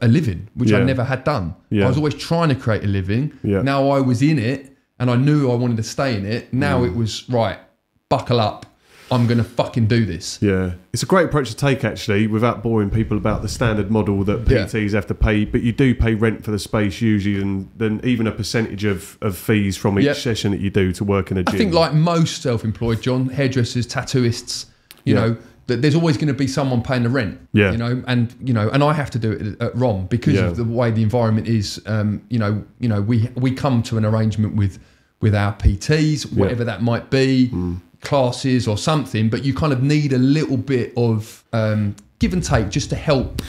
living, which I never had done. Yeah. I was always trying to create a living. Yeah. Now I was in it and I knew I wanted to stay in it. Now it was, right, buckle up. I'm going to fucking do this. Yeah. It's a great approach to take, actually, without boring people about the standard model that PTs have to pay. But you do pay rent for the space usually, and then even a percentage of fees from each session that you do to work in a gym. I think like most self-employed, John, hairdressers, tattooists, you know, that there's always going to be someone paying the rent. Yeah. And I have to do it at ROM because of the way the environment is. We come to an arrangement with our PTs, whatever that might be. Classes or something, but you kind of need a little bit of give and take just to help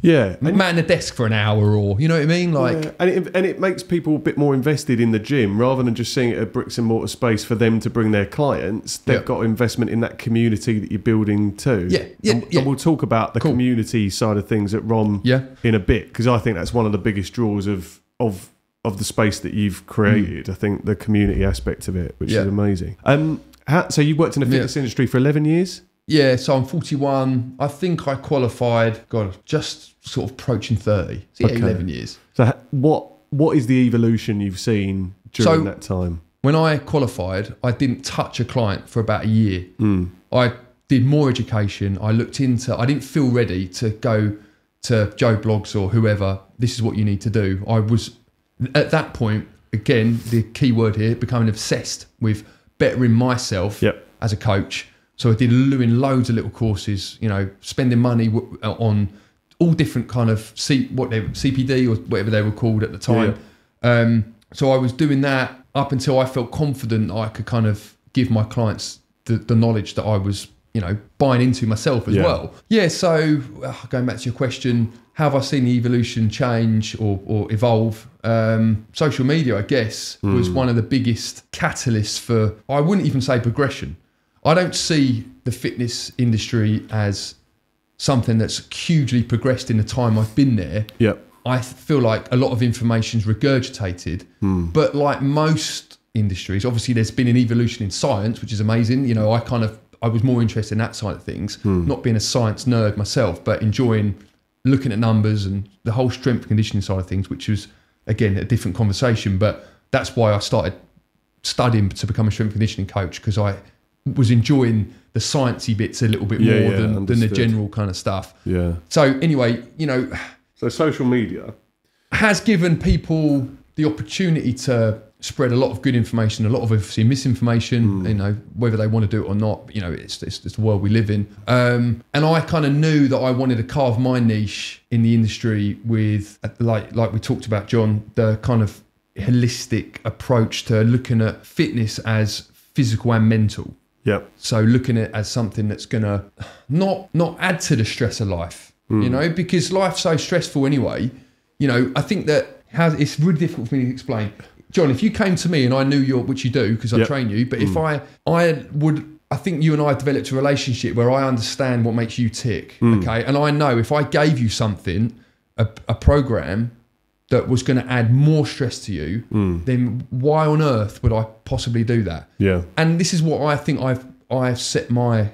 man the desk for an hour, or you know what I mean, like and it makes people a bit more invested in the gym rather than just seeing it a bricks and mortar space for them to bring their clients. They've got investment in that community that you're building too. And we'll talk about the community side of things at ROM in a bit, because I think that's one of the biggest draws of the space that you've created. I think the community aspect of it, which is amazing. So you worked in the fitness industry for 11 years? Yeah, so I'm 41. I think I qualified, just sort of approaching 30. So 11 years. So what is the evolution you've seen during that time? When I qualified, I didn't touch a client for about a year. I did more education. I didn't feel ready to go to Joe Blogs or whoever, this is what you need to do. I was, at that point, again, the key word here, becoming obsessed with bettering myself as a coach. So I did doing loads of little courses, spending money on all different kind of CPD or whatever they were called at the time. So I was doing that up until I felt confident I could kind of give my clients the knowledge that I was, buying into myself as well. Yeah, so going back to your question, how have I seen the evolution change or evolve? Social media, I guess, was one of the biggest catalysts for, I wouldn't even say progression. I don't see the fitness industry as something that's hugely progressed in the time I've been there. I feel like a lot of information's regurgitated, but like most industries. Obviously, there's been an evolution in science, which is amazing. You know, I was more interested in that side of things, not being a science nerd myself, but enjoying looking at numbers and the whole strength and conditioning side of things, which was, again, a different conversation. But that's why I started studying to become a strength and conditioning coach, because I was enjoying the sciencey bits a little bit more than the general kind of stuff. Yeah. So anyway, you know... So social media has given people the opportunity to spread a lot of good information, a lot of obviously misinformation, you know, whether they want to do it or not, you know, it's the world we live in. And I kind of knew that I wanted to carve my niche in the industry with, like we talked about, John, the kind of holistic approach to looking at fitness as physical and mental. Yep. So looking at it as something that's going to not add to the stress of life, you know, because life's so stressful anyway. You know, I think that it's really difficult for me to explain. John, if you came to me and I knew which you do, because I train you, but if I think you and I developed a relationship where I understand what makes you tick, okay? And I know if I gave you something, a program that was going to add more stress to you, then why on earth would I possibly do that? Yeah. And this is what I think I've set my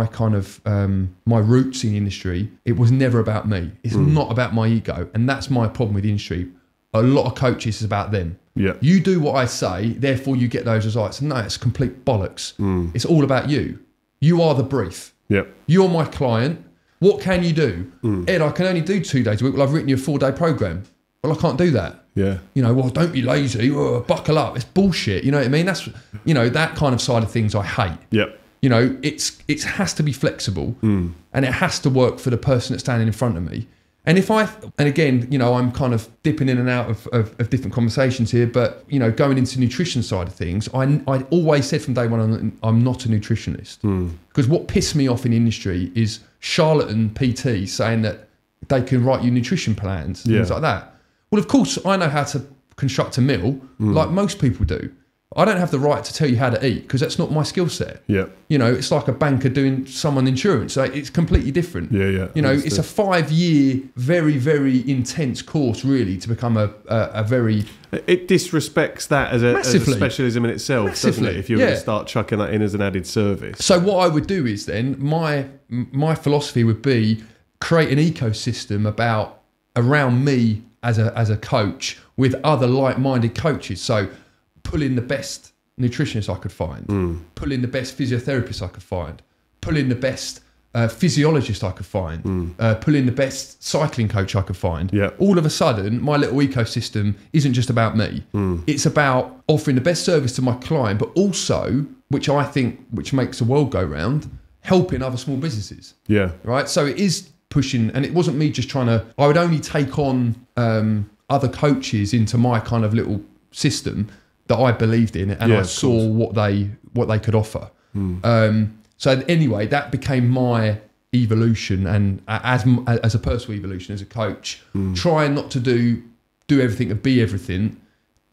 kind of my roots in the industry. It was never about me. It's not about my ego, and that's my problem with the industry. A lot of coaches is about them. Yeah. You do what I say, therefore you get those results. No, it's complete bollocks. It's all about you. You are the brief. Yeah. You're my client. What can you do? Ed, I can only do 2 days a week. Well, I've written you a 4-day program. Well, I can't do that. Yeah. You know, well, don't be lazy. Oh, buckle up. It's bullshit. You know what I mean? That's, you know, that kind of side of things I hate. Yeah. You know, it has to be flexible and it has to work for the person that's standing in front of me. And again, you know, I'm kind of dipping in and out of different conversations here, but, you know, going into nutrition side of things, I always said from day one, I'm not a nutritionist. Because what pissed me off in the industry is charlatan PTs saying that they can write you nutrition plans, things like that. Well, of course, I know how to construct a meal like most people do. I don't have the right to tell you how to eat because that's not my skill set. Yeah. You know, it's like a banker doing someone insurance. So it's completely different. Yeah, yeah. You know, it's a 5-year, very, very intense course, really, to become a very... It disrespects that as a specialism in itself, doesn't it? If you're going to start chucking that in as an added service. So what I would do is then, my philosophy would be create an ecosystem around me as a coach with other like-minded coaches. So pull in the best nutritionists I could find, pull in the best physiotherapists I could find, pull in the best physiologist I could find, pull in the best cycling coach I could find. Yeah. All of a sudden, my little ecosystem isn't just about me. It's about offering the best service to my client, but also, which makes the world go round, helping other small businesses. Yeah. Right? So it is pushing, and it wasn't me just trying to, I would only take on other coaches into my kind of little system that I believed in, and I saw what they could offer. So anyway, that became my evolution, and as a personal evolution, as a coach, trying not to do everything and be everything,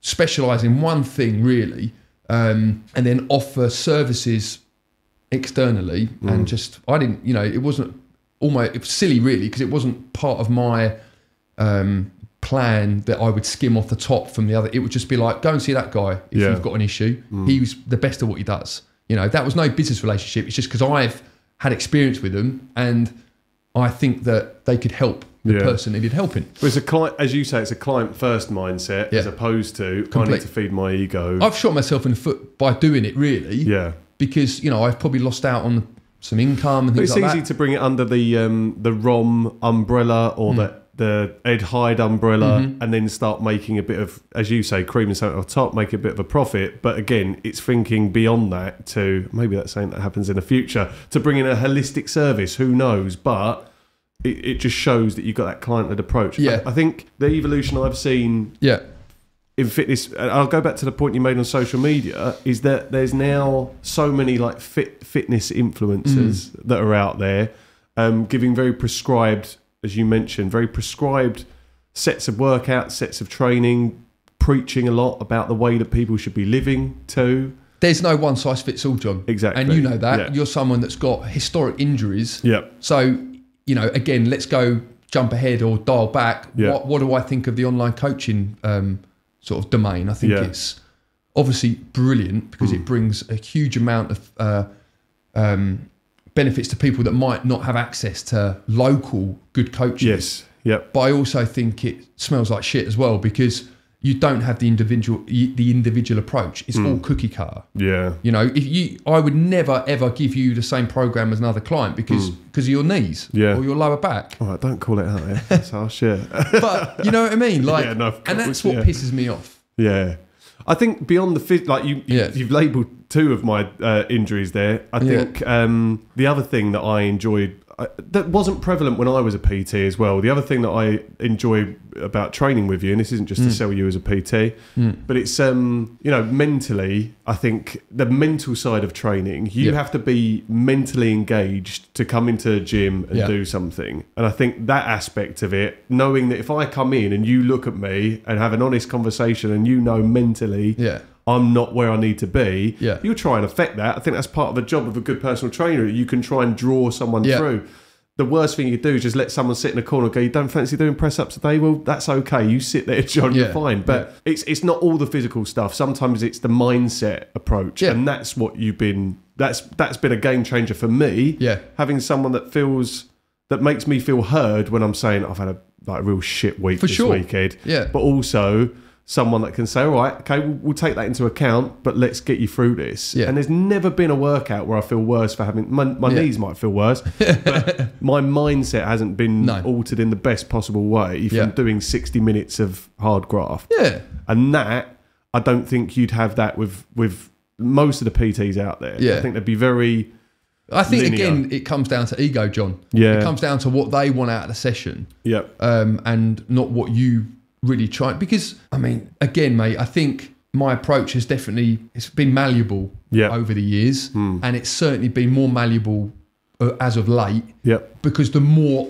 specialise in one thing really, and then offer services externally. And just, I didn't, you know, it was silly really, because it wasn't part of my plan that I would skim off the top from the other. It would just be like, go and see that guy if you've got an issue. He's the best at what he does. You know, that was no business relationship. It's just because I've had experience with them and I think that they could help the person needed helping. Well, it's a client, as you say, it's a client first mindset as opposed to I need to feed my ego. I've shot myself in the foot by doing it really. Yeah. Because, you know, I've probably lost out on some income and things like that. It's easy to bring it under the ROM umbrella or the Ed Hyde umbrella, and then start making a bit of, as you say, cream and something on top, make a bit of a profit. But again, it's thinking beyond that to, maybe that's something that happens in the future, to bring in a holistic service, who knows? But it just shows that you've got that client-led approach. Yeah. I think the evolution I've seen in fitness, and I'll go back to the point you made on social media, is that there's now so many like fitness influencers that are out there giving very prescribed, as you mentioned, very prescribed sets of workouts, sets of training, preaching a lot about the way that people should be living too. There's no one size fits all, John. Exactly. And you know that. Yeah. You're someone that's got historic injuries. Yeah. So, you know, again, let's go jump ahead or dial back. Yeah. What do I think of the online coaching sort of domain? I think obviously brilliant because it brings a huge amount of benefits to people that might not have access to local good coaches. Yes. Yep. But I also think it smells like shit as well because you don't have the individual approach. It's all cookie cutter. Yeah. You know, I would never ever give you the same program as another client because of your knees or your lower back. All right, don't call it out. Yeah. That's harsh. Yeah. But you know what I mean? Like, yeah, no, of course, and that's what pisses me off. Yeah. I think beyond the like you've labelled two of my injuries there. I think the other thing that I enjoyed that wasn't prevalent when I was a PT as well. The other thing that I enjoy about training with you, and this isn't just to sell you as a PT, but it's mentally. I think the mental side of training, you have to be mentally engaged to come into a gym and do something. And I think that aspect of it, knowing that if I come in and you look at me and have an honest conversation, and you know mentally, I'm not where I need to be. Yeah. You'll try and affect that. I think that's part of the job of a good personal trainer. You can try and draw someone through. The worst thing you do is just let someone sit in a corner and go, you don't fancy doing press-ups today? Well, that's okay. You sit there, John, you're fine. But it's not all the physical stuff. Sometimes it's the mindset approach. Yeah. And that's what you've been... That's been a game changer for me. Yeah. Having someone that makes me feel heard when I'm saying I've had a real shit week this week, Ed. Yeah. But also... someone that can say, all right, okay, we'll take that into account, but let's get you through this. Yeah. And there's never been a workout where I feel worse for having... My knees might feel worse, but my mindset hasn't been altered in the best possible way from doing 60 minutes of hard graft. Yeah. And that, I don't think you'd have that with most of the PTs out there. Yeah. I think they'd be very... I think, again, it comes down to ego, John. Yeah. It comes down to what they want out of the session. Yeah. And not what you... really try, because I mean, again, mate, I think my approach has it's been malleable over the years, and it's certainly been more malleable as of late. Because the more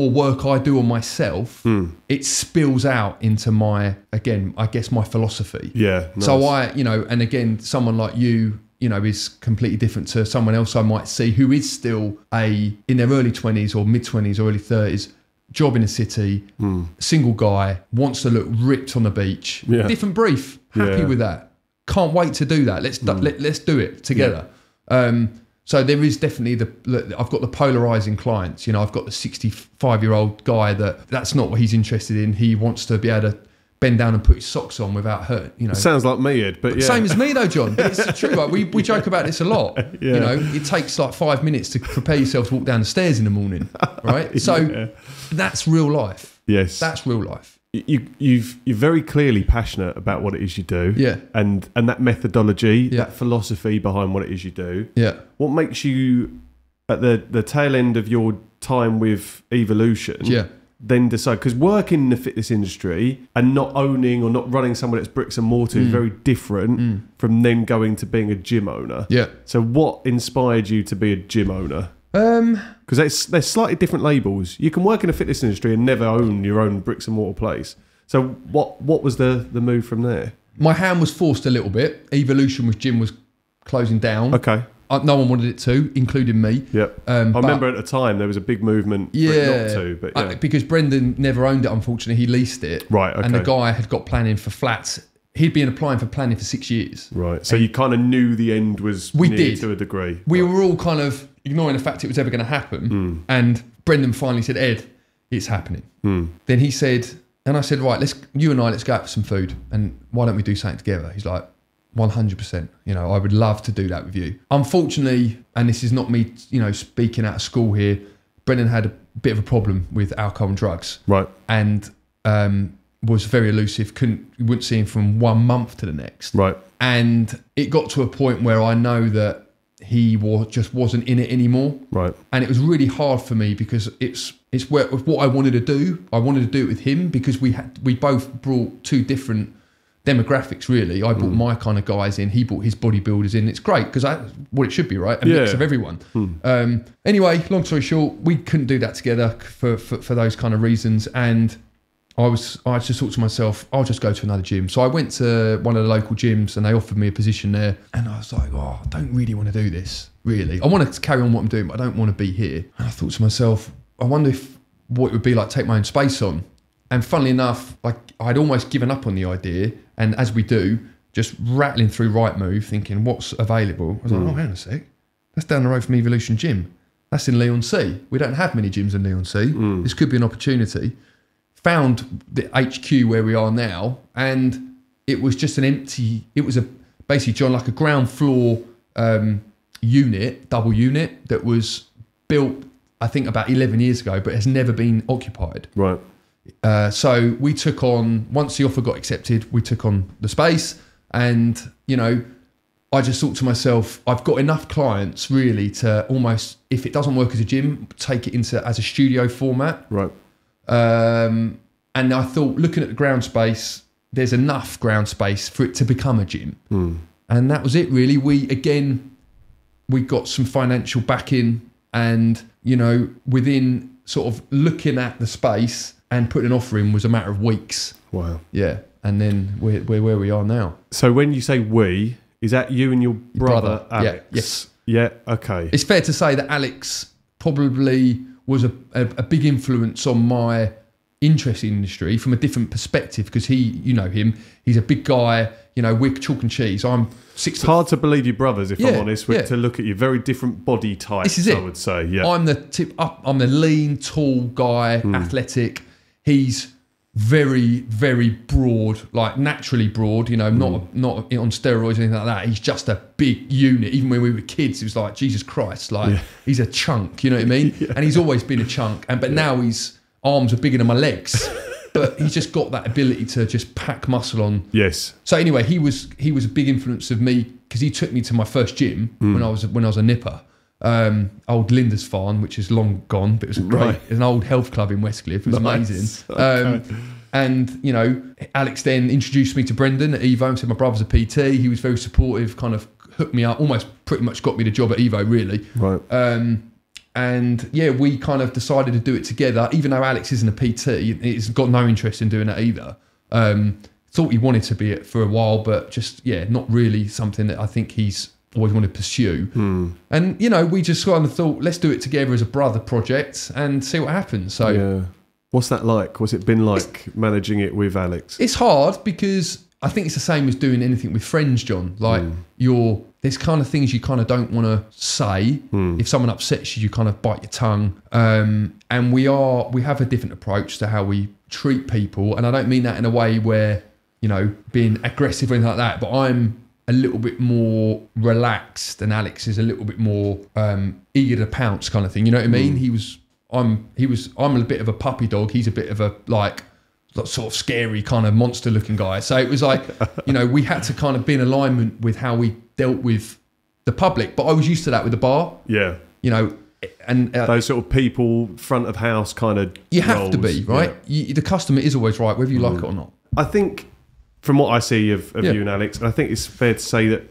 work I do on myself, it spills out into my philosophy. Yeah. Nice. So and again, someone like you, is completely different to someone else I might see who is still in their early 20s or mid 20s or early 30s. Job in a city, single guy, wants to look ripped on the beach. Yeah. Different brief. Happy with that. Can't wait to do that. Let's do it together. Yeah. So there is definitely I've got the polarizing clients. I've got the 65-year-old guy that's not what he's interested in. He wants to be able to bend down and put his socks on without hurt. Sounds like me, Ed, but same as me though, John. But it's true. Like, we joke about this a lot. Yeah. It takes like 5 minutes to prepare yourself to walk down the stairs in the morning, right? So that's real life. Yes, that's real life. You're very clearly passionate about what it is you do. Yeah, and that methodology, that philosophy behind what it is you do. Yeah, what makes you at the tail end of your time with Evolution? Yeah. Then decide, because working in the fitness industry and not owning or not running somewhere that's bricks and mortar is very different from then going to being a gym owner. Yeah. So what inspired you to be a gym owner? Because they're slightly different labels. You can work in the fitness industry and never own your own bricks and mortar place. So what was the move from there? My hand was forced a little bit. Evolution with gym was closing down. Okay. No one wanted it to, including me. Yep. I remember at the time there was a big movement for it not to. But because Brendan never owned it, unfortunately, he leased it. Right, okay. And the guy had got planning for flats. He'd been applying for planning for 6 years. Right. So you kind of knew the end was near to a degree. We were all kind of ignoring the fact it was ever going to happen. And Brendan finally said, Ed, it's happening. Then he said, and I said, right, let's go out for some food. And why don't we do something together? He's like, 100%. I would love to do that with you. Unfortunately, and this is not me, speaking out of school here, Brendan had a bit of a problem with alcohol and drugs. Right. And was very elusive. Wouldn't see him from 1 month to the next. Right. And it got to a point where I know that he just wasn't in it anymore. Right. And it was really hard for me because it's what I wanted to do. I wanted to do it with him because we both brought two different demographics, really. I brought my kind of guys in, he brought his bodybuilders in. It's great because that's what it should be, right? A mix of everyone. Anyway, long story short, we couldn't do that together for those kind of reasons, and I just thought to myself, I'll just go to another gym. So I went to one of the local gyms and they offered me a position there, and I was like, I don't really want to do this, really. I want to carry on what I'm doing, but I don't want to be here. And I thought to myself, I wonder what it would be like to take my own space on. And funnily enough, like I'd almost given up on the idea. And as we do, just rattling through Rightmove, thinking what's available. I was like, oh, hang on a sec. That's down the road from Evolution Gym. That's in Leigh-on-Sea. We don't have many gyms in Leigh-on-Sea. This could be an opportunity. Found the HQ where we are now, and it was just an empty. It was basically, John, like a ground floor unit, double unit that was built, I think, about 11 years ago, but has never been occupied. Right. So we took on, once the offer got accepted, we took on the space, and I just thought to myself, I've got enough clients really to almost, if it doesn't work as a gym, take it as a studio format. Right. And I thought, looking at the ground space, there's enough ground space for it to become a gym. And that was it really. We got some financial backing, and within sort of looking at the space and putting an offer in was a matter of weeks. Wow. Yeah. And then we're where we are now. So when you say we, is that you and your brother Alex? Yeah. Yes. Yeah. Okay. It's fair to say that Alex probably was a big influence on my interest in the industry from a different perspective, because you know him, he's a big guy, we're chalk and cheese. I'm 6 It's hard to believe your brothers, if I'm honest, to look at you. Very different body types, this is it. I would say. Yeah. I'm the lean, tall guy, athletic. He's very, very broad, like naturally broad, not on steroids or anything like that. He's just a big unit. Even when we were kids, it was like, Jesus Christ, he's a chunk, you know what I mean? And he's always been a chunk. But now his arms are bigger than my legs. But he's just got that ability to just pack muscle on. Yes. So anyway, he was a big influence of me, because he took me to my first gym when I was a nipper. Old Linda's Farm, which is long gone, but it was great. It's an old health club in Westcliff. It was amazing. Okay. And Alex then introduced me to Brendan at Evo and said my brother's a PT. He was very supportive, kind of hooked me up, almost pretty much got me the job at Evo, really. Right. And we kind of decided to do it together, even though Alex isn't a PT. He's got no interest in doing it either. Thought he wanted to be it for a while, but just not really something that I think he's always wanted to pursue. And we just kind of thought, let's do it together as a brother project and see what happens. So what's that like? What's it been like managing it with Alex? It's hard, because I think it's the same as doing anything with friends, John. Like there's kind of things you kind of don't want to say. If someone upsets you, you kind of bite your tongue. And we have a different approach to how we treat people. And I don't mean that in a way where, being aggressive or anything like that, but I'm a little bit more relaxed, and Alex is a little bit more eager to pounce kind of thing. You know what I mean? I'm a bit of a puppy dog. He's a bit of a sort of scary kind of monster looking guy. So it was like, we had to kind of be in alignment with how we dealt with the public. But I was used to that with the bar. Yeah. And those sort of people, front of house kind of you have roles. To be, right? Yeah. The customer is always right, whether you like it or not. I think from what I see of you and Alex, and I think it's fair to say that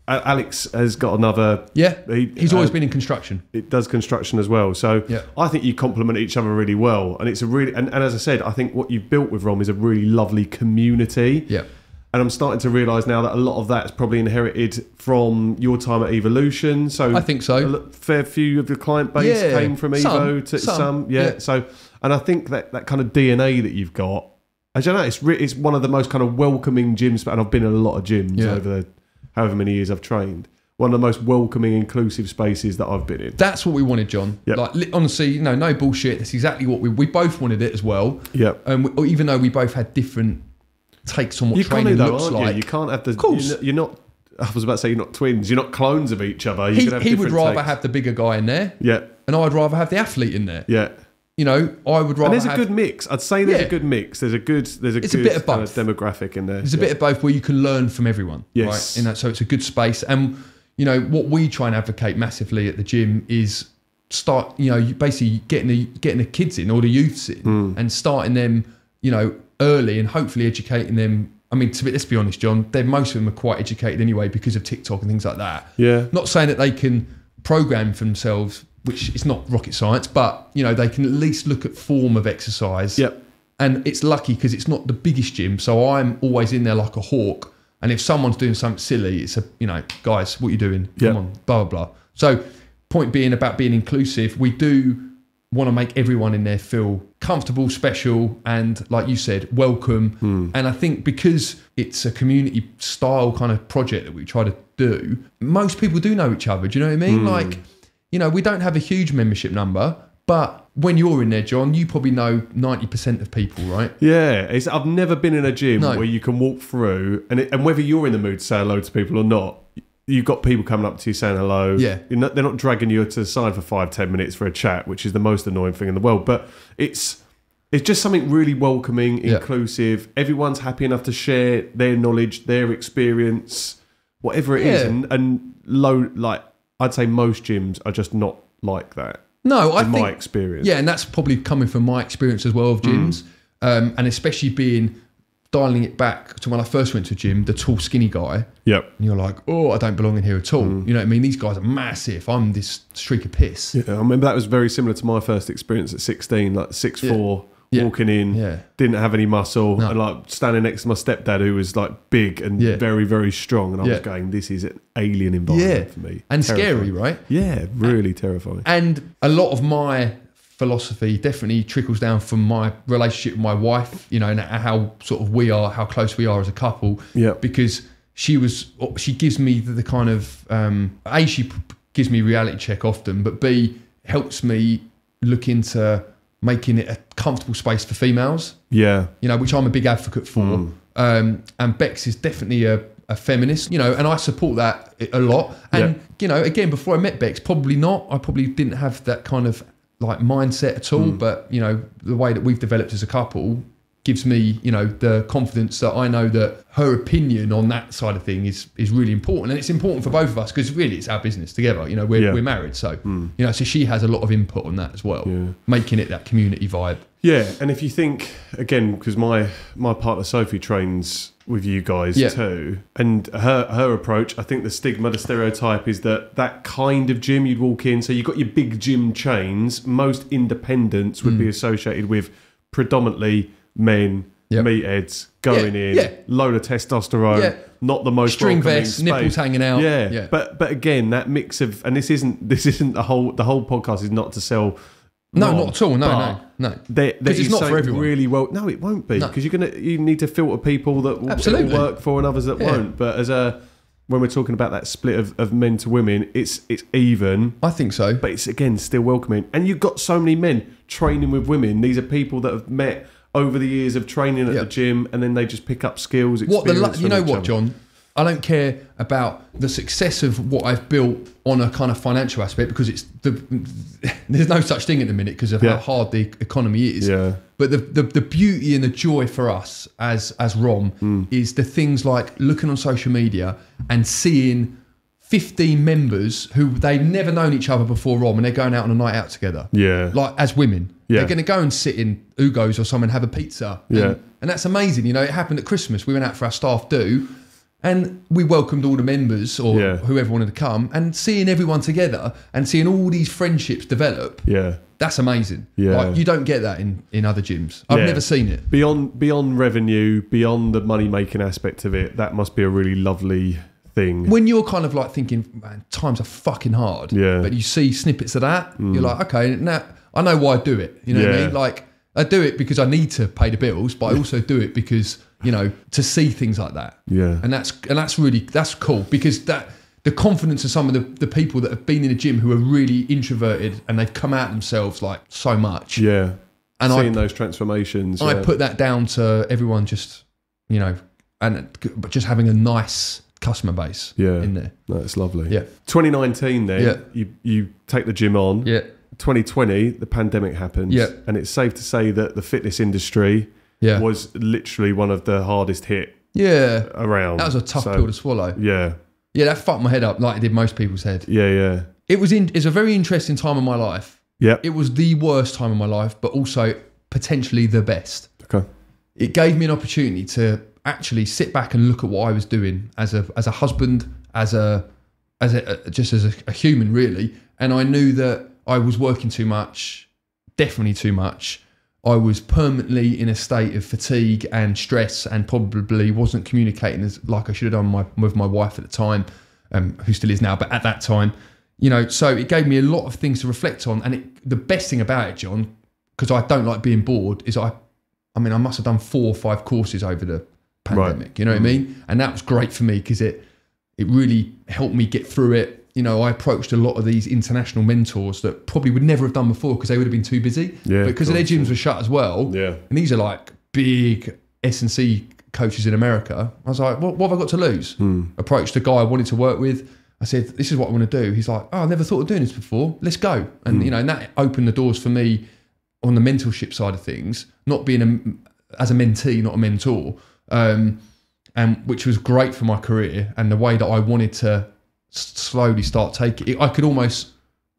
Alex has got another... Yeah, he's always been in construction. It does construction as well. So I think you complement each other really well. And it's a really... And as I said, I think what you've built with Rom is a really lovely community. Yeah. And I'm starting to realise now that a lot of that's probably inherited from your time at Evolution. So I think so. A fair few of your client base came from Evo to some. Yeah. So, and I think that kind of DNA that you've got, I don't know, it's one of the most kind of welcoming gyms, and I've been in a lot of gyms over the however many years I've trained. One of the most welcoming, inclusive spaces that I've been in. That's what we wanted, John. Yep. Like, honestly, no bullshit. That's exactly what we both wanted it as well. Yeah. Even though we both had different takes on what training looks like. You can't have the... Of course. You're not... I was about to say you're not twins. You're not clones of each other. He would rather have the bigger guy in there. Yeah. And I'd rather have the athlete in there. Yeah. I would rather. And there's a good mix. I'd say there's a good mix. There's a good bit of both. Kind of demographic in there. There's a bit of both where you can learn from everyone. Yes. Right? So it's a good space. And what we try and advocate massively at the gym is start. Basically getting the kids in or the youths in and starting them. Early and hopefully educating them. I mean, let's be honest, John. Most of them are quite educated anyway because of TikTok and things like that. Yeah. Not saying that they can program for themselves, which is not rocket science, but they can at least look at form of exercise. Yep. And it's lucky because it's not the biggest gym, so I'm always in there like a hawk. And if someone's doing something silly, it's guys, what are you doing? Come on, blah blah blah. So, point being about being inclusive, we do want to make everyone in there feel comfortable, special, and like you said, welcome. And I think because it's a community style kind of project that we try to do, most people do know each other. Do you know what I mean? Like, you know, we don't have a huge membership number, but when you're in there, John, you probably know 90% of people, right? Yeah, I've never been in a gym No. where you can walk through and whether you're in the mood to say hello to people or not, you've got people coming up to you saying hello. Yeah. They're not dragging you to the side for 5-10 minutes for a chat, which is the most annoying thing in the world. But it's just something really welcoming, inclusive. Everyone's happy enough to share their knowledge, their experience, whatever it is. And like I'd say most gyms are just not like that. No, I in think my experience. Yeah, and that's probably coming from my experience as well of gyms, and especially dialing it back to when I first went to a gym, the tall, skinny guy. Yep. And you're like, oh, I don't belong in here at all. You know what I mean? These guys are massive. I'm this streak of piss. Yeah, I remember that was very similar to my first experience at 16, like 6'4", walking in, didn't have any muscle, and like standing next to my stepdad who was like big and very, very strong. And I was going, this is an alien environment for me. And terrifying. scary, right? Yeah, really terrifying. And a lot of my philosophy definitely trickles down from my relationship with my wife, you know, and how sort of how close we are as a couple. Yeah. Because she gives me the kind of, A, she gives me reality check often, but B, helps me look into making it a comfortable space for females. Yeah. You know, which I'm a big advocate for. And Bex is definitely a feminist, you know, and I support that a lot. And, you know, again, before I met Bex, probably not. I probably didn't have that kind of like mindset at all. But, you know, the way that we've developed as a couple gives me, you know, the confidence that I know that her opinion on that side of thing is really important. And it's important for both of us because really it's our business together. You know, we're married. So, you know, so she has a lot of input on that as well, making it that community vibe. Yeah. And if you think, again, because my partner Sophie trains with you guys too, and her approach, I think the stigma, the stereotype is that kind of gym you'd walk in. So you've got your big gym chains. Most independents would be associated with predominantly men, meatheads, going in, load of testosterone, not the most string welcoming vests, space. nipples hanging out. Yeah. But again, that mix of, and this isn't the whole podcast is not to sell. No, not at all. No. Because it's not for everyone. Really well, no, it won't be because you need to filter people that will work for and others that won't. But when we're talking about that split of men to women, it's even. I think so. But it's again still welcoming, and you've got so many men training with women. These are people that have met over the years of training at the gym, and then they just pick up skills. You know what, John? I don't care about the success of what I've built on a kind of financial aspect because there's no such thing at the minute because of how hard the economy is. Yeah. But the beauty and the joy for us as ROM is the things like looking on social media and seeing 15 members who they've never known each other before ROM and they're going out on a night out together. Yeah. Like as women. Yeah. They're going to go and sit in Ugo's or something and have a pizza. And that's amazing. You know, it happened at Christmas. We went out for our staff do. And we welcomed all the members or whoever wanted to come and seeing everyone together and seeing all these friendships develop. Yeah. That's amazing. Yeah. Like, you don't get that in other gyms. I've never seen it. Beyond revenue, beyond the money-making aspect of it, that must be a really lovely thing. When you're kind of like thinking, man, times are fucking hard. Yeah. But you see snippets of that, you're like, okay, now I know why I do it. You know what I mean? Like, I do it because I need to pay the bills, but I also do it because, you know, to see things like that. Yeah. And that's cool because the confidence of some of the people that have been in a gym who are really introverted and they've come out themselves like so much. Yeah. And seeing those transformations. I put that down to everyone just, you know, but just having a nice customer base in there. That's lovely. Yeah. 2019 then, you take the gym on. Yeah. 2020, the pandemic happened. Yeah. And it's safe to say that the fitness industry was literally one of the hardest hit around. That was a tough pill to swallow. Yeah. Yeah, that fucked my head up like it did most people's head. Yeah. It's a very interesting time of my life. Yeah. It was the worst time of my life, but also potentially the best. Okay. It gave me an opportunity to actually sit back and look at what I was doing as a husband, as a human really. And I knew that I was working too much, definitely too much. I was permanently in a state of fatigue and stress and probably wasn't communicating like I should have done with my wife at the time, who still is now, but at that time, So it gave me a lot of things to reflect on. And the best thing about it, John, because I don't like being bored, is I must have done 4 or 5 courses over the pandemic. Right. You know what I mean? And that was great for me because it really helped me get through it. I approached a lot of these international mentors that probably would never have done before because they would have been too busy. Yeah, but because their gyms were shut as well. Yeah. And these are like big S&C coaches in America. I was like, what have I got to lose? Approached a guy I wanted to work with. I said, this is what I want to do. He's like, I never thought of doing this before. Let's go. And, and that opened the doors for me on the mentorship side of things, not being as a mentee, not a mentor, and which was great for my career and the way that I wanted to slowly start taking it. I could almost,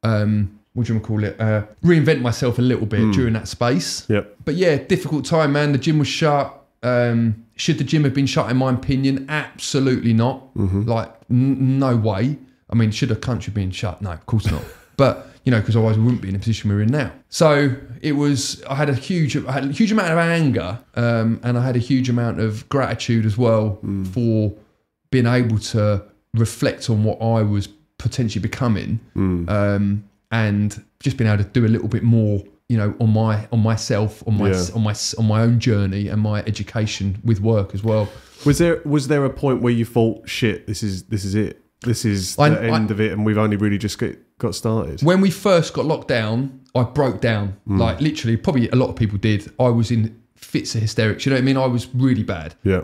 reinvent myself a little bit during that space. Yep. But yeah, difficult time, man. The gym was shut. Should the gym have been shut, in my opinion? Absolutely not. Like, no way. I mean, should a country been shut? No, of course not. But, because otherwise we wouldn't be in the position we're in now. So I had a huge amount of anger, and I had a huge amount of gratitude as well for being able to reflect on what I was potentially becoming, and just being able to do a little bit more, on myself, on my own journey and my education with work as well. Was there a point where you thought, shit, this is it? This is the end of it, and we've only really just got started? When we first got locked down, I broke down. Like literally, probably a lot of people did. I was in fits of hysterics. You know what I mean? I was really bad. Yeah.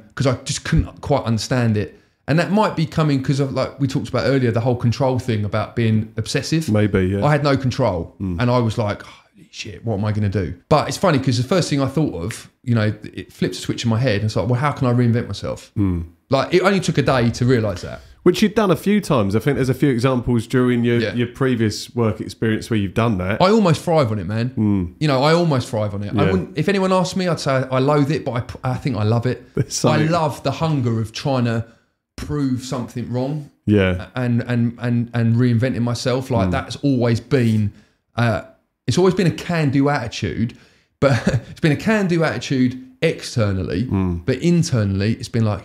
Because I just couldn't quite understand it. And that might be coming because of, like we talked about earlier, the whole control thing about being obsessive. Maybe, yeah. I had no control. And I was like, holy shit, what am I going to do? But it's funny because the first thing I thought of, it flipped a switch in my head. And it's like, well, how can I reinvent myself? Like, it only took a day to realise that. Which you've done a few times. I think there's a few examples during your previous work experience where you've done that. I almost thrive on it, man. I almost thrive on it. Yeah. I wouldn't, if anyone asked me, I'd say I loathe it, but I think I love it. I love the hunger of trying to prove something wrong. Yeah. And reinventing myself. Like that's always been, it's always been a can-do attitude, but it's been a can-do attitude externally, but internally it's been like,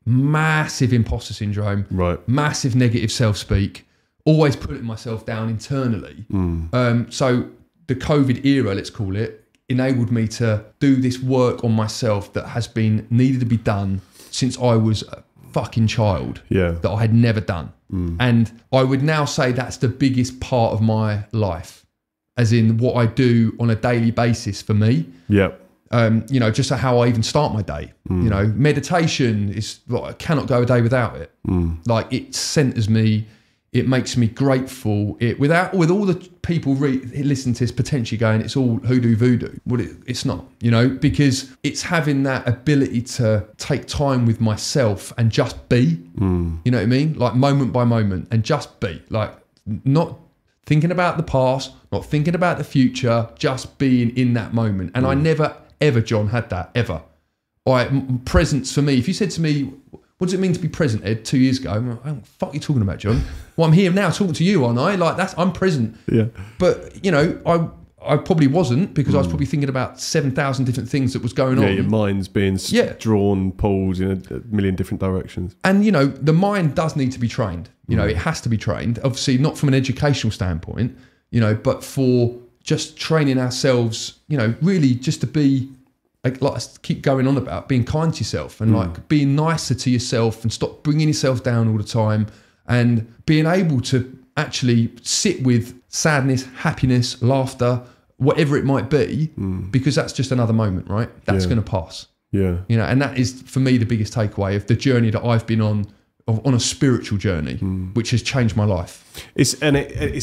massive imposter syndrome, right? Massive negative self-speak, always putting myself down internally. So the COVID era, let's call it, enabled me to do this work on myself that has been needed to be done since I was a fucking child, that I had never done. And I would now say that's the biggest part of my life, as in what I do on a daily basis for me. Yeah. Just how I even start my day. Meditation is, I cannot go a day without it. Like, it centers me, it makes me grateful. With all the people listen to this potentially going, it's all hoodoo voodoo. Well, it's not, because it's having that ability to take time with myself and just be. You know what I mean? Like, moment by moment, and just be. Like, not thinking about the past, not thinking about the future, just being in that moment. And I never ever, John, had that, ever. Presence for me, if you said to me, what does it mean to be present, Ed, 2 years ago? I'm like, what the fuck are you talking about, John? Well, I'm here now talking to you, aren't I? Like, I'm present. Yeah. But, I probably wasn't, because I was probably thinking about 7,000 different things that was going on. Yeah, your mind's being drawn, pulled in a million different directions. And, the mind does need to be trained. It has to be trained. Obviously, not from an educational standpoint, but for just training ourselves, really just to be, like I keep going on about, being kind to yourself and like being nicer to yourself and stop bringing yourself down all the time, and being able to actually sit with sadness, happiness, laughter, whatever it might be, because that's just another moment, right? That's going to pass. Yeah. And that is, for me, the biggest takeaway of the journey that I've been on a spiritual journey, which has changed my life. It's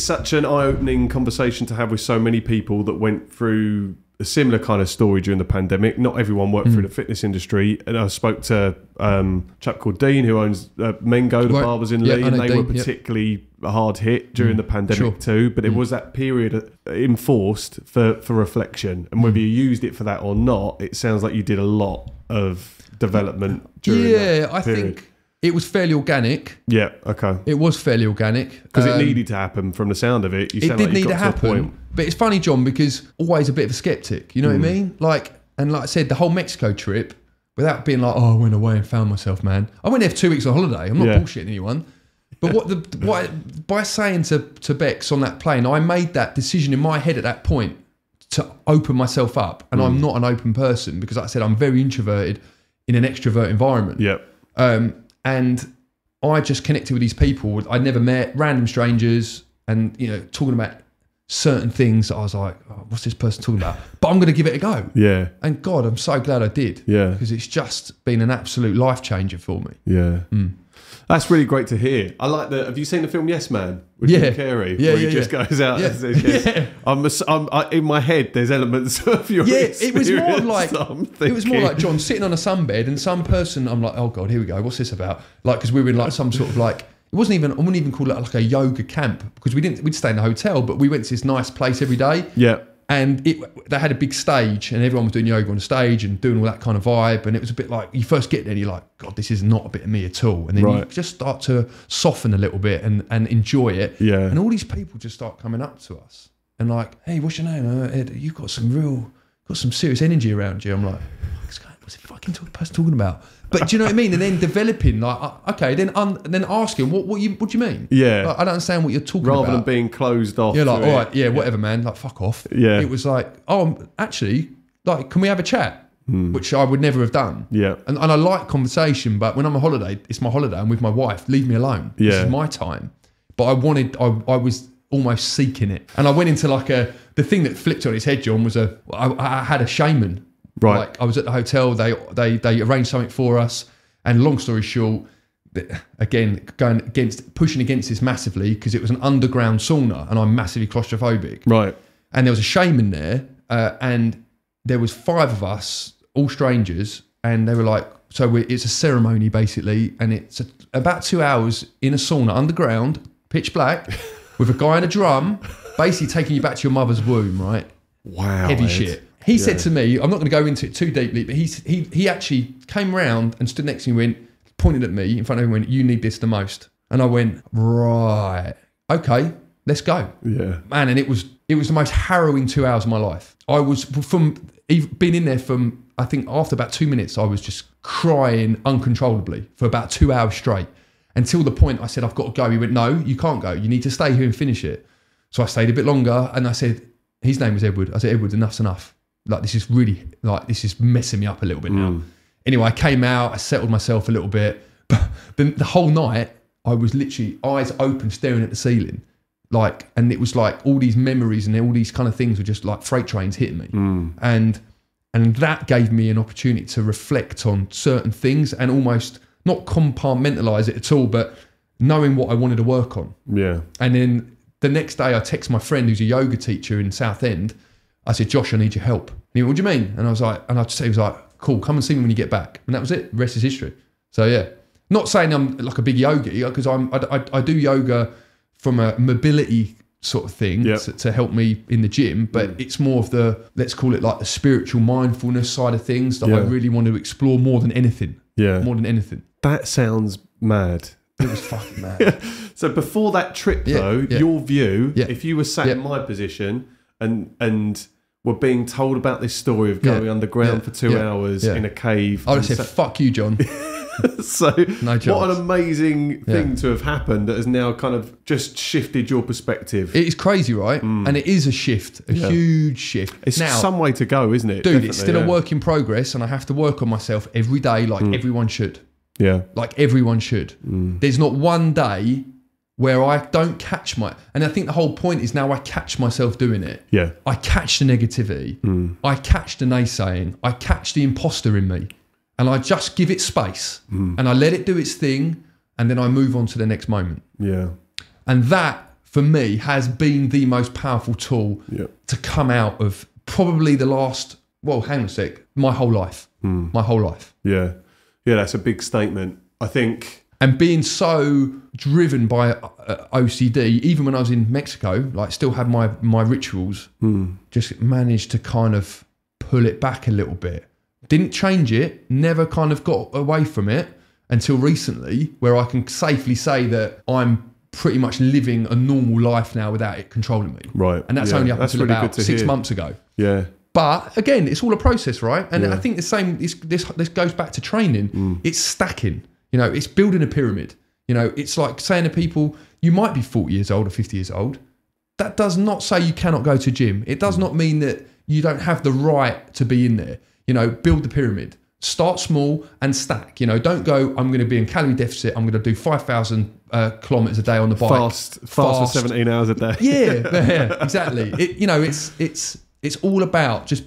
such an eye-opening conversation to have with so many people that went through a similar kind of story during the pandemic. Not everyone worked through the fitness industry, and I spoke to a chap called Dean who owns Mengo, the barbers in Lee, and they were particularly hard hit during the pandemic too. But it was that period enforced for reflection, and whether you used it for that or not, it sounds like you did a lot of development during that period. I think it was fairly organic. Yeah, okay. It was fairly organic. Because it needed to happen from the sound of it. It did need to happen. But it's funny, John, because always a bit of a skeptic, you know what I mean? Like I said, the whole Mexico trip, without being like, I went away and found myself, man. I went there for 2 weeks on holiday. I'm not bullshitting anyone. But by saying to Bex on that plane, I made that decision in my head at that point to open myself up. And I'm not an open person because, like I said, I'm very introverted in an extrovert environment. Yep. And I just connected with these people I'd never met, random strangers, and, you know, talking about certain things that I was like, oh, what's this person talking about? But I'm going to give it a go. Yeah. And God, I'm so glad I did. Yeah. Because it's just been an absolute life changer for me. Yeah. That's really great to hear. I like the. Have you seen the film Yes Man with Jim Carrey? Yeah, where he just goes out and says yes. In my head, there's elements of your experience. It was more like John sitting on a sunbed and some person. I'm like, oh God, here we go. What's this about? Like, because we were in like some sort of like. It wasn't even. I wouldn't even call it like a yoga camp because we'd stay in a hotel, but we went to this nice place every day. Yeah. And they had a big stage and everyone was doing yoga on the stage and doing all that kind of vibe. And it was a bit like, you first get there and you're like, God, this is not a bit of me at all. And then you just start to soften a little bit and enjoy it. Yeah. And all these people just start coming up to us and like, hey, what's your name? Ed, you've got some serious energy around you. I'm like, what's the fucking person talking about? But do you know what I mean? And then developing, like, okay, then asking, what do you mean? Yeah. Like, I don't understand what you're talking about. Rather than being closed off. You're like, all right, yeah, whatever, man. Like, fuck off. Yeah. It was like, oh, actually, like, can we have a chat? Which I would never have done. Yeah. And I like conversation, but when I'm on holiday, it's my holiday. I'm with my wife. Leave me alone. Yeah. This is my time. But I was almost seeking it. And I went into like the thing that flipped on its head, John, was I had a shaman. Right. Like I was at the hotel, they arranged something for us, and long story short, again, pushing against this massively because it was an underground sauna and I'm massively claustrophobic. Right. And there was a shaman there, and there was 5 of us, all strangers, and they were like, it's a ceremony basically, and it's about 2 hours in a sauna underground, pitch black, with a guy on a drum, basically taking you back to your mother's womb, right? Wow. Heavy shit. He said to me, I'm not going to go into it too deeply, but he actually came around and stood next to me and pointed at me in front of him and went, you need this the most. And I went, right, okay, let's go. Yeah. Man, and it was the most harrowing 2 hours of my life. I was, being in there from, I think after about 2 minutes, I was just crying uncontrollably for about 2 hours straight. Until the point I said, I've got to go. He went, no, you can't go. You need to stay here and finish it. So I stayed a bit longer and I said, his name was Edward. I said, Edward, enough's enough. Like, this is messing me up a little bit now. Anyway, I came out, I settled myself a little bit. But the whole night, I was literally eyes open, staring at the ceiling. Like, and it was like all these memories and all these kind of things were just like freight trains hitting me. And that gave me an opportunity to reflect on certain things and almost not compartmentalize it at all, but knowing what I wanted to work on. Yeah. And then the next day I text my friend who's a yoga teacher in Southend. I said, Josh, I need your help. And he went, what do you mean? And I was like, he was like, cool, come and see me when you get back. And that was it. The rest is history. So yeah, not saying I'm like a big yogi because I do yoga from a mobility sort of thing to help me in the gym, but it's more of the, let's call it like the spiritual mindfulness side of things that I really want to explore more than anything. Yeah. More than anything. That sounds mad. It was fucking mad. So before that trip though, your view, if you were sat in my position and were being told about this story of going underground for 2 hours in a cave. I would have said, fuck you, John. So what an amazing thing to have happened that has now kind of just shifted your perspective. It is crazy, right? And it is a shift, a huge shift. It's now, some way to go, isn't it? Dude, definitely, it's still a work in progress and I have to work on myself every day like everyone should. Yeah. Like everyone should. There's not one day where I don't catch and I think the whole point is now I catch myself doing it. Yeah. I catch the negativity. I catch the naysaying. I catch the imposter in me. And I just give it space. And I let it do its thing. And then I move on to the next moment. Yeah. And that, for me, has been the most powerful tool to come out of probably the last, well, hang on a sec, my whole life. My whole life. Yeah. Yeah, that's a big statement. I think... And being so driven by OCD, even when I was in Mexico, like still had my rituals, just managed to kind of pull it back a little bit. Didn't change it, never kind of got away from it until recently, where I can safely say that I'm pretty much living a normal life now without it controlling me. Right. And that's only up until really about 6 months ago. Yeah. But again, it's all a process, right? And I think the same, this goes back to training. It's stacking. You know, it's building a pyramid. You know, it's like saying to people, you might be 40 years old or 50 years old. That does not say you cannot go to gym. It does not mean that you don't have the right to be in there. You know, build the pyramid. Start small and stack. You know, don't go, I'm going to be in calorie deficit. I'm going to do 5,000 kilometers a day on the bike. Fast for 17 hours a day. Yeah, exactly. It's all about just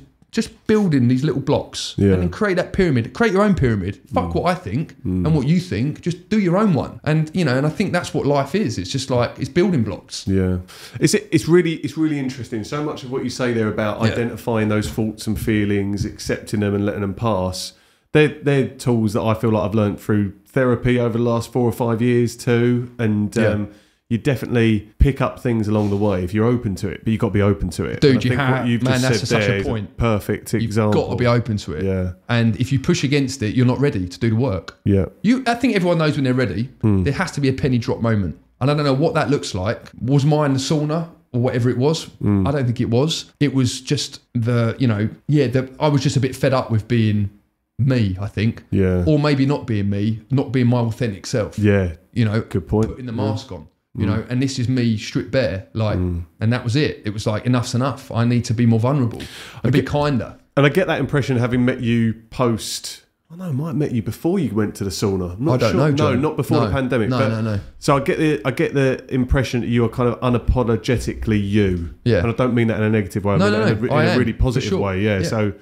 building these little blocks and then create that pyramid. Create your own pyramid. Fuck what I think and what you think. Just do your own one. And you know, and I think that's what life is. It's just like it's building blocks. Yeah, it's really interesting. So much of what you say there about identifying those thoughts and feelings, accepting them, and letting them pass. They're tools that I feel like I've learned through therapy over the last 4 or 5 years too, and. You definitely pick up things along the way if you're open to it, but you've got to be open to it. Dude, that's such a point. A perfect example. You've got to be open to it. Yeah. And if you push against it, you're not ready to do the work. Yeah. I think everyone knows when they're ready. There has to be a penny drop moment. And I don't know what that looks like. Was mine the sauna or whatever it was? I don't think it was. It was just I was just a bit fed up with being me, I think. Yeah. Or maybe not being me, not being my authentic self. Yeah. You know, good point. Putting the mask on. You know, and this is me stripped bare, like, and that was it. It was like, enough's enough. I need to be more vulnerable, a bit kinder. And I get that impression having met you post. I might have met you before you went to the sauna. I don't know, John. No, not before the pandemic. No. So I get the impression that you are kind of unapologetically you. Yeah. And I don't mean that in a negative way. I mean that in a really positive way. Yeah. So,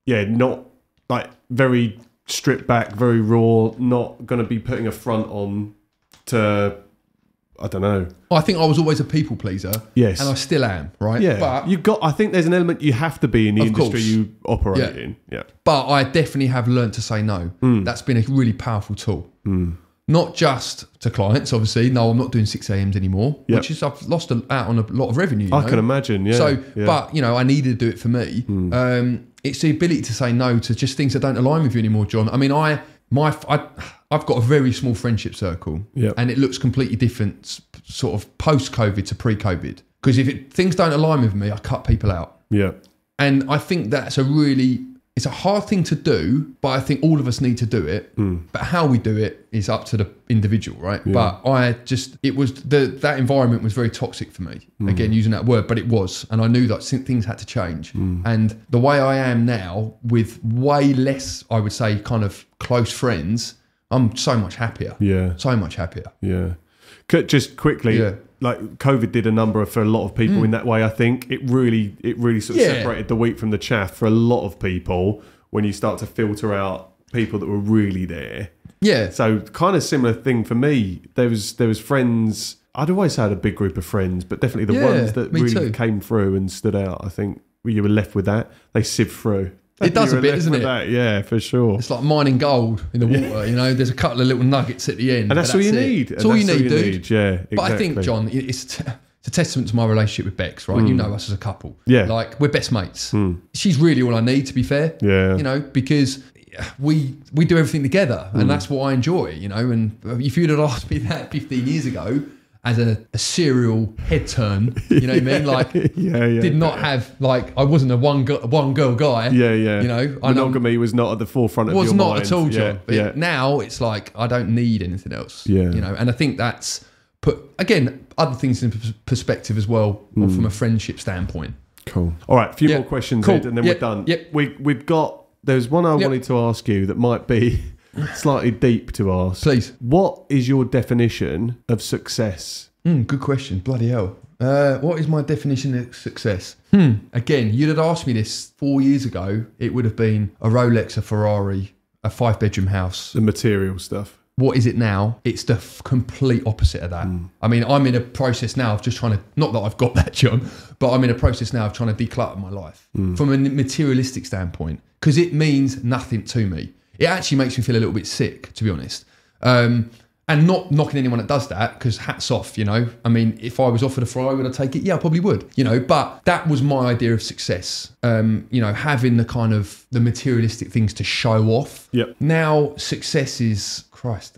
not like very stripped back, very raw. Not going to be putting a front on to. I don't know. I think I was always a people pleaser. Yes. And I still am, right? Yeah. But I think there's an element you have to be in the industry course. you operate in. Yeah. But I definitely have learned to say no. That's been a really powerful tool. Not just to clients, obviously. No, I'm not doing 6 a.m.s anymore, which is, I've lost out on a lot of revenue. I can imagine, yeah. So, but, you know, I needed to do it for me. It's the ability to say no to just things that don't align with you anymore, John. I mean, I've got a very small friendship circle, and it looks completely different, sort of post-COVID to pre-COVID. Because if things don't align with me, I cut people out. Yeah, and I think that's it's a hard thing to do, but I think all of us need to do it. But how we do it is up to the individual, right? Yeah. But that environment was very toxic for me. Again, using that word, but it was, and I knew that things had to change. And the way I am now, with way less, I would say, kind of close friends, I'm so much happier. Yeah, so much happier. Yeah. Just quickly, like COVID did a number for a lot of people in that way. I think it really sort of separated the wheat from the chaff for a lot of people when you start to filter out people that were really there. Yeah. So kind of similar thing for me. There was friends. I'd always had a big group of friends, but definitely the ones that really came through and stood out. I think you were left with that. They sieved through. It does a bit, doesn't it? That. Yeah, for sure. It's like mining gold in the water, you know. There's a couple of little nuggets at the end. And that's all you need. That's all you need, dude. Yeah, exactly. But I think, John, it's a testament to my relationship with Bex, right? You know us as a couple. Yeah. Like, we're best mates. She's really all I need, to be fair. Yeah. You know, because we do everything together, and that's what I enjoy, you know. And if you'd have asked me that 15 years ago, as a serial head turn, you know what I mean? Like, did not have, like, I wasn't a one girl guy. Yeah. You know, monogamy was not at the forefront of your mind. Was not at all, John. But now it's like, I don't need anything else. Yeah. You know, and I think that's put, again, other things in perspective as well, from a friendship standpoint. Cool. All right, a few more questions, Ed, and then we're done. Yep. We've got, there's one I wanted to ask you that might be slightly deep to ask. Please. What is your definition of success? Good question. Bloody hell. What is my definition of success? Again, you'd have asked me this 4 years ago. It would have been a Rolex, a Ferrari, a 5-bedroom house. The material stuff. What is it now? It's the complete opposite of that. I mean, I'm in a process now of just trying to, not that I've got that, John, but I'm in a process now of trying to declutter my life from a materialistic standpoint, because it means nothing to me. It actually makes me feel a little bit sick, to be honest. And not knocking anyone that does that, because hats off, you know. I mean, if I was offered a Ferrari, would I take it? Yeah, I probably would, you know. But that was my idea of success, you know, having the kind of the materialistic things to show off. Yep. Now, success is,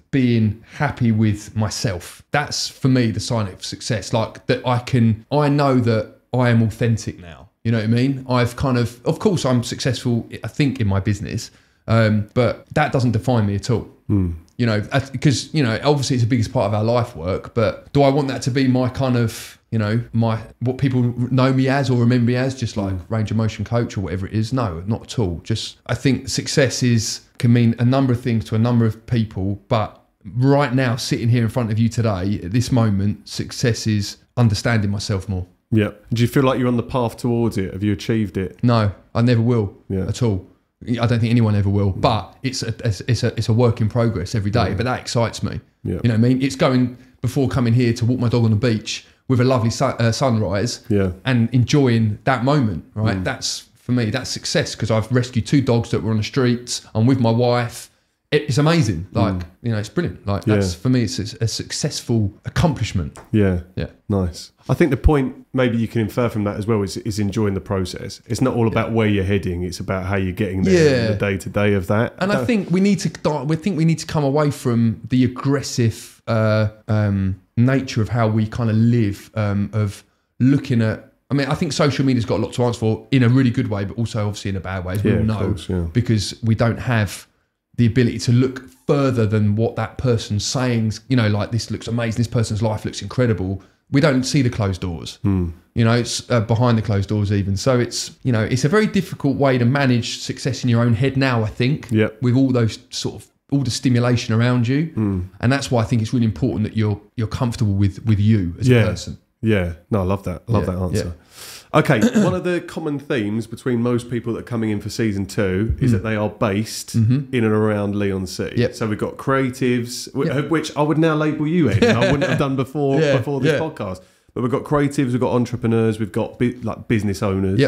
being happy with myself. That's, for me, the sign of success. Like, that I know that I am authentic now. You know what I mean? I've kind of course, I'm successful, I think, in my business. But that doesn't define me at all. You You know, because, you know, obviously it's the biggest part of our life work, but do I want that to be my kind of, you know, what people know me as or remember me as, just like range of motion coach or whatever it is? No, not at all. Just, I think success can mean a number of things to a number of people, but right now, sitting here in front of you today, at this moment, success is understanding myself more. Yeah. Do you feel like you're on the path towards it? Have you achieved it? No, I never will at all. I don't think anyone ever will, but it's a work in progress every day. But that excites me. Yeah. You know what I mean? It's going before coming here to walk my dog on the beach with a lovely sunrise and enjoying that moment. Right? That's, for me, that's success, because I've rescued 2 dogs that were on the streets. I'm with my wife. It's amazing. Like, you know, it's brilliant. Like, that's, for me, it's a successful accomplishment. Yeah. Nice. I think the point maybe you can infer from that as well is enjoying the process. It's not all about where you're heading. It's about how you're getting there and the day to day of that. And I think we need to come away from the aggressive nature of how we kind of live, of looking at, I mean, I think social media's got a lot to answer for in a really good way, but also obviously in a bad way, as we all know, because we don't have the ability to look further than what that person's saying. You know, like, this looks amazing, this person's life looks incredible. We don't see the closed doors. You know, it's behind the closed doors even. So it's, you know, it's a very difficult way to manage success in your own head now, I think, with all those sort of, all the stimulation around you. And that's why I think it's really important that you're comfortable with you as a person. Yeah, no, I love that. I love that answer. Okay, one of the common themes between most people that are coming in for season 2 is that they are based in and around Leigh-on-Sea. So we've got creatives, which I would now label you in, and I wouldn't have done before this podcast. But we've got creatives, we've got entrepreneurs, we've got like business owners.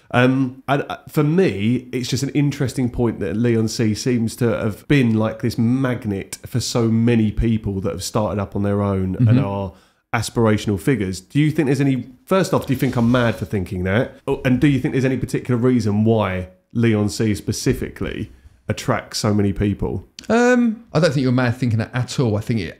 And for me, it's just an interesting point that Leigh-on-Sea seems to have been like this magnet for so many people that have started up on their own and are aspirational figures. Do you think there's any, first off, do you think I'm mad for thinking that? And do you think there's any particular reason why Leigh-on-Sea specifically attracts so many people? I don't think you're mad thinking that at all. I think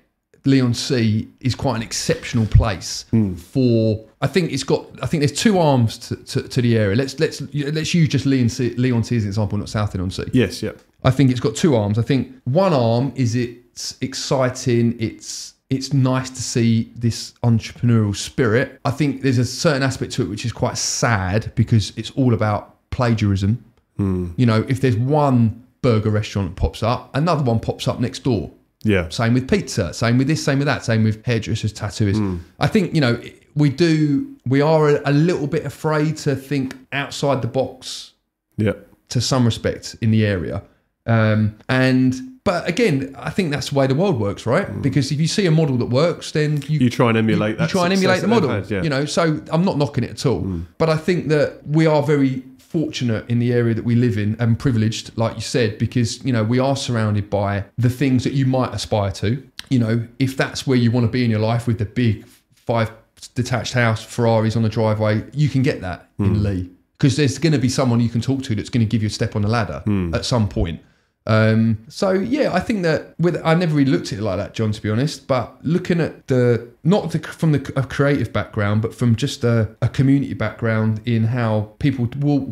Leigh-on-Sea is quite an exceptional place for, I think there's 2 arms to the area. Let's use just Leigh-on-Sea as an example, not Southend-on-Sea. Yes, yeah. I think it's got 2 arms. I think one arm is it's exciting, it's nice to see this entrepreneurial spirit. I think there's a certain aspect to it which is quite sad, because it's all about plagiarism. You know, if there's one burger restaurant that pops up, another one pops up next door. Yeah. Same with pizza, same with this, same with that, same with hairdressers, tattooists. I think, you know, we are a little bit afraid to think outside the box to some respect in the area. But again, I think that's the way the world works, right? Because if you see a model that works, then you try and emulate that. You try and emulate the model, you know. So I'm not knocking it at all, but I think that we are very fortunate in the area that we live in, and privileged, like you said, because, you know, we are surrounded by the things that you might aspire to. You know, if that's where you want to be in your life, with the big 5 detached house, Ferraris on the driveway, you can get that in Leigh, because there's going to be someone you can talk to that's going to give you a step on the ladder at some point. So yeah, I think that I never really looked at it like that, John, to be honest, but looking at from a creative background, but from just a community background, in how people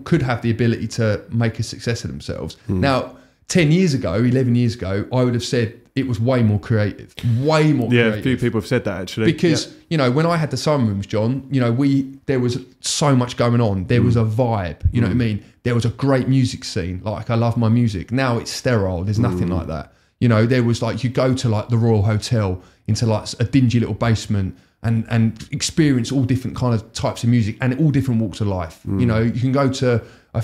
could have the ability to make a success of themselves. Now, 10 years ago, 11 years ago, I would have said it was way more creative. Yeah, a few people have said that, actually. Because, you know, when I had the Sunrooms, John, you know, there was so much going on. There was a vibe, you know what I mean? There was a great music scene. Like, I love my music. Now it's sterile. There's nothing like that. You know, there was like, you go to like the Royal Hotel into like a dingy little basement and experience all different kind of types of music and all different walks of life. You know, you can go to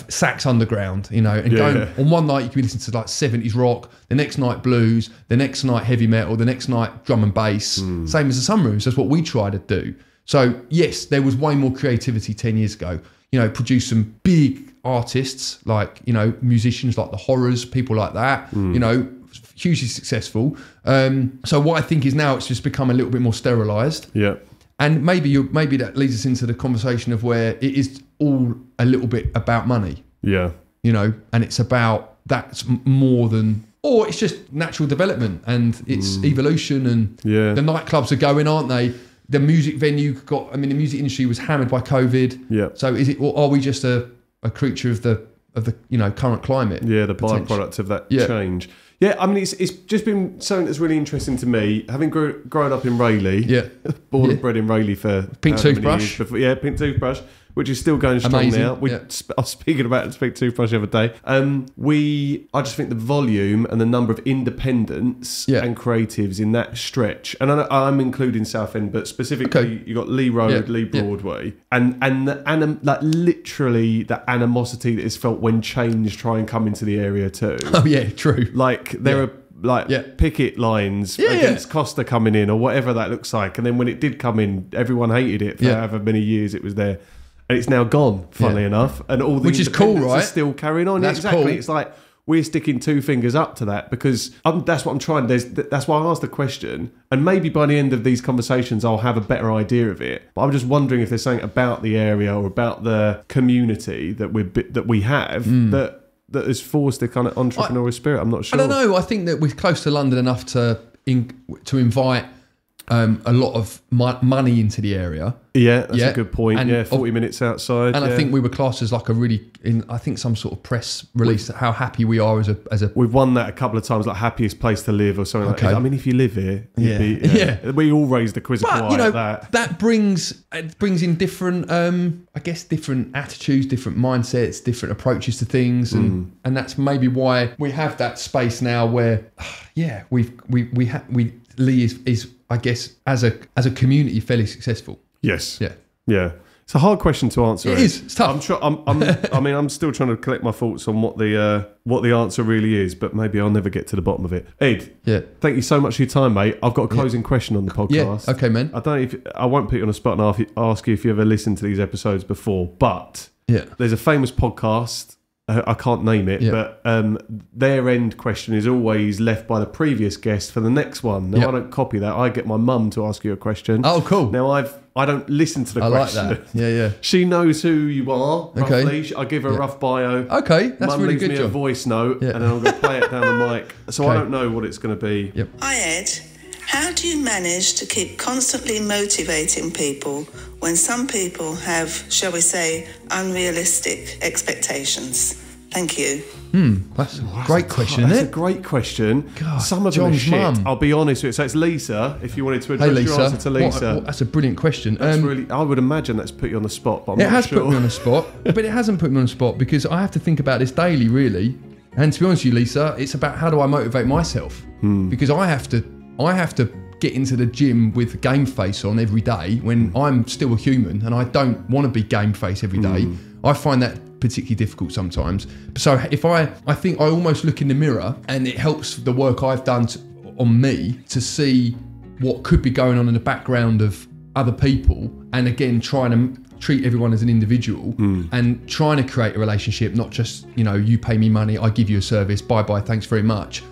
Sax Underground, you know, and on one night you can listen to like 70s rock, the next night blues, the next night heavy metal, the next night drum and bass. Same as the Sunrooms. That's what we try to do. So yes, there was way more creativity 10 years ago. You know, produce some big artists, like, you know, musicians like the Horrors, people like that, you know, hugely successful. So what I think is now it's just become a little bit more sterilised. Yeah. And maybe that leads us into the conversation of where it is all a little bit about money. Yeah. You know, and it's about, that's more than, or it's just natural development and it's evolution, and the nightclubs are going, aren't they? The music venue the music industry was hammered by COVID. Yeah. So is it, or are we just a creature of the you know, current climate? Yeah, the byproduct of that change. Yeah, I mean, it's just been something that's really interesting to me. Having grown up in Rayleigh, born and bred in Rayleigh for pink toothbrush. Pink toothbrush, which is still going strong Amazing. now. I was speaking about the pink toothbrush the other day. I just think the volume and the number of independents and creatives in that stretch, and I'm including Southend, but specifically you got Lee Road, Lee Broadway, and like literally the animosity that is felt when change try and come into the area too. Oh yeah, true. Like there are picket lines against Costa coming in or whatever that looks like, and then when it did come in, everyone hated it for however many years it was there, and it's now gone. Funnily enough, and all the which is cool, right? Are still carrying on. That's exactly. Cool. It's like we're sticking two fingers up to that because that's what I'm trying. That's why I asked the question, and maybe by the end of these conversations, I'll have a better idea of it. But I'm just wondering if there's something about the area or about the community that we have that has forced the kind of entrepreneurial spirit. I'm not sure. I don't know. I think that we're close to London enough to invite a lot of money into the area. Yeah, that's a good point. And 40 minutes outside. And I think we were classed as like some sort of press release how happy we are as a. We've won that a couple of times, like happiest place to live or something like that. I mean, if you live here, we all raised the quizzical at that. That brings in different, I guess, different attitudes, different mindsets, different approaches to things, and that's maybe why we have that space now where, Lee is I guess as a community fairly successful. Yes. Yeah. It's a hard question to answer. It is. It's tough. I'm sure. I'm still trying to collect my thoughts on what the answer really is, but maybe I'll never get to the bottom of it. Ed. Yeah. Thank you so much for your time, mate. I've got a closing question on the podcast. Yeah. Okay, man. I won't put you on the spot and ask you if you ever listened to these episodes before, but there's a famous podcast. I can't name it, but their end question is always left by the previous guest for the next one. Now, I don't copy that. I get my mum to ask you a question. Oh, cool. Now, I don't listen to the question. I like that. Yeah. She knows who you are, roughly. Okay. I give her a rough bio. Okay, that's Mum really leaves good me job. a voice note, and then I'm going to play it down the mic. So I don't know what it's going to be. Yep. Hi, Ed. How do you manage to keep constantly motivating people when some people have, shall we say, unrealistic expectations? Thank you. That's a great question, isn't it? That's a great question. God, some of them are John's shit. mum. I'll be honest with you. So it's Lisa, if you wanted to address your answer to Lisa. That's a brilliant question. That's really, I would imagine that's put you on the spot, but I'm not sure. It has put me on the spot, but it hasn't put me on the spot because I have to think about this daily, really. And to be honest with you, Lisa, it's about how do I motivate myself? Because I have to get into the gym with game face on every day when I'm still a human and I don't want to be game face every day. I find that particularly difficult sometimes. So if I think I almost look in the mirror and it helps the work I've done on me to see what could be going on in the background of other people, and again trying to treat everyone as an individual and trying to create a relationship, not just you pay me money, I give you a service, bye thanks very much.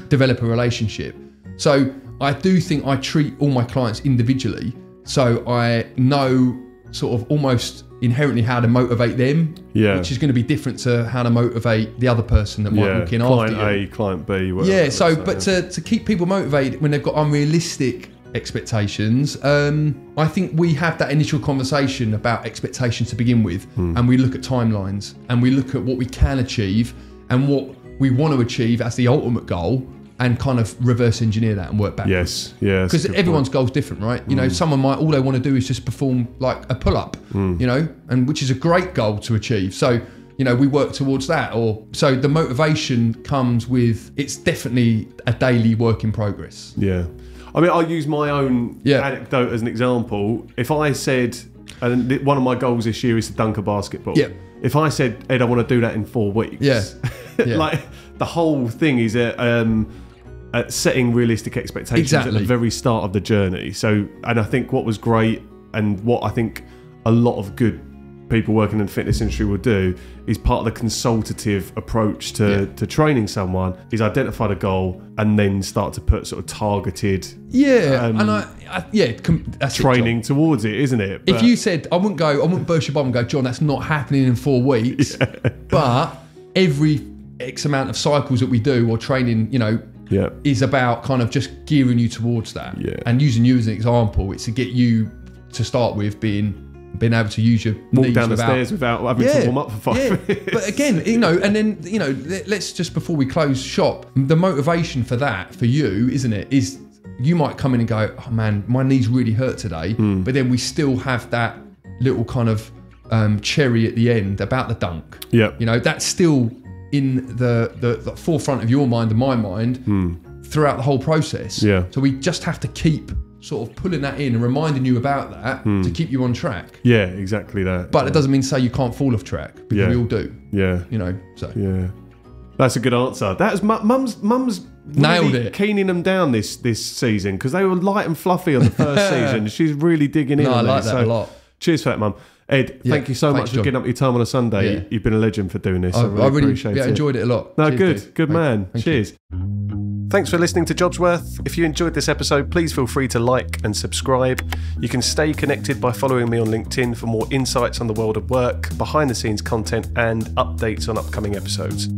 Develop a relationship. So I do think I treat all my clients individually, so I know sort of almost inherently how to motivate them, which is going to be different to how to motivate the other person that might walk in after you. Client A, client B, whatever. Yeah, so but to keep people motivated when they've got unrealistic expectations, I think we have that initial conversation about expectations to begin with, and we look at timelines and we look at what we can achieve and what we want to achieve as the ultimate goal, and kind of reverse engineer that and work backwards. Yes. Because everyone's goal's different, right? Someone might, all they want to do is just perform like a pull-up, and which is a great goal to achieve. So, we work towards that. So the motivation comes with, it's definitely a daily work in progress. Yeah. I mean, I'll use my own anecdote as an example. If I said, and one of my goals this year is to dunk a basketball. Yeah. If I said, Ed, I want to do that in 4 weeks. Like the whole thing is setting realistic expectations at the very start of the journey. So, and I think what was great and what I think a lot of good people working in the fitness industry will do is part of the consultative approach to training someone is identify the goal and then start to put sort of targeted that's training towards it, isn't it? If you said, I wouldn't burst your bum and go, John, that's not happening in 4 weeks, but every X amount of cycles that we do or training, is about kind of just gearing you towards that. And using you as an example, it's to get you to start with being being able to use your walk knees down the stairs without having to warm up for 5 minutes. But again, and then, let's just, before we close shop, the motivation for that, for you, isn't it, is you might come in and go, oh man, my knees really hurt today. But then we still have that little kind of cherry at the end about the dunk. Yeah. That's still in the forefront of your mind and my mind throughout the whole process. Yeah. So we just have to keep sort of pulling that in and reminding you about that to keep you on track. Yeah, exactly that. But it doesn't mean to say you can't fall off track, because we all do. Yeah. So. Yeah. That's a good answer. That was Mum's really nailed it. Keening them down this season, because they were light and fluffy on the first season. She's really digging in. No, I on like there. that a lot. Cheers for that, Mum. Ed, thank you so much for John. getting up your time on a Sunday. Yeah. You've been a legend for doing this. I really appreciate it. enjoyed it a lot. No, Cheers, good man. Thank Cheers. Thanks for listening to Jobsworth. If you enjoyed this episode, please feel free to like and subscribe. You can stay connected by following me on LinkedIn for more insights on the world of work, behind the scenes content, and updates on upcoming episodes.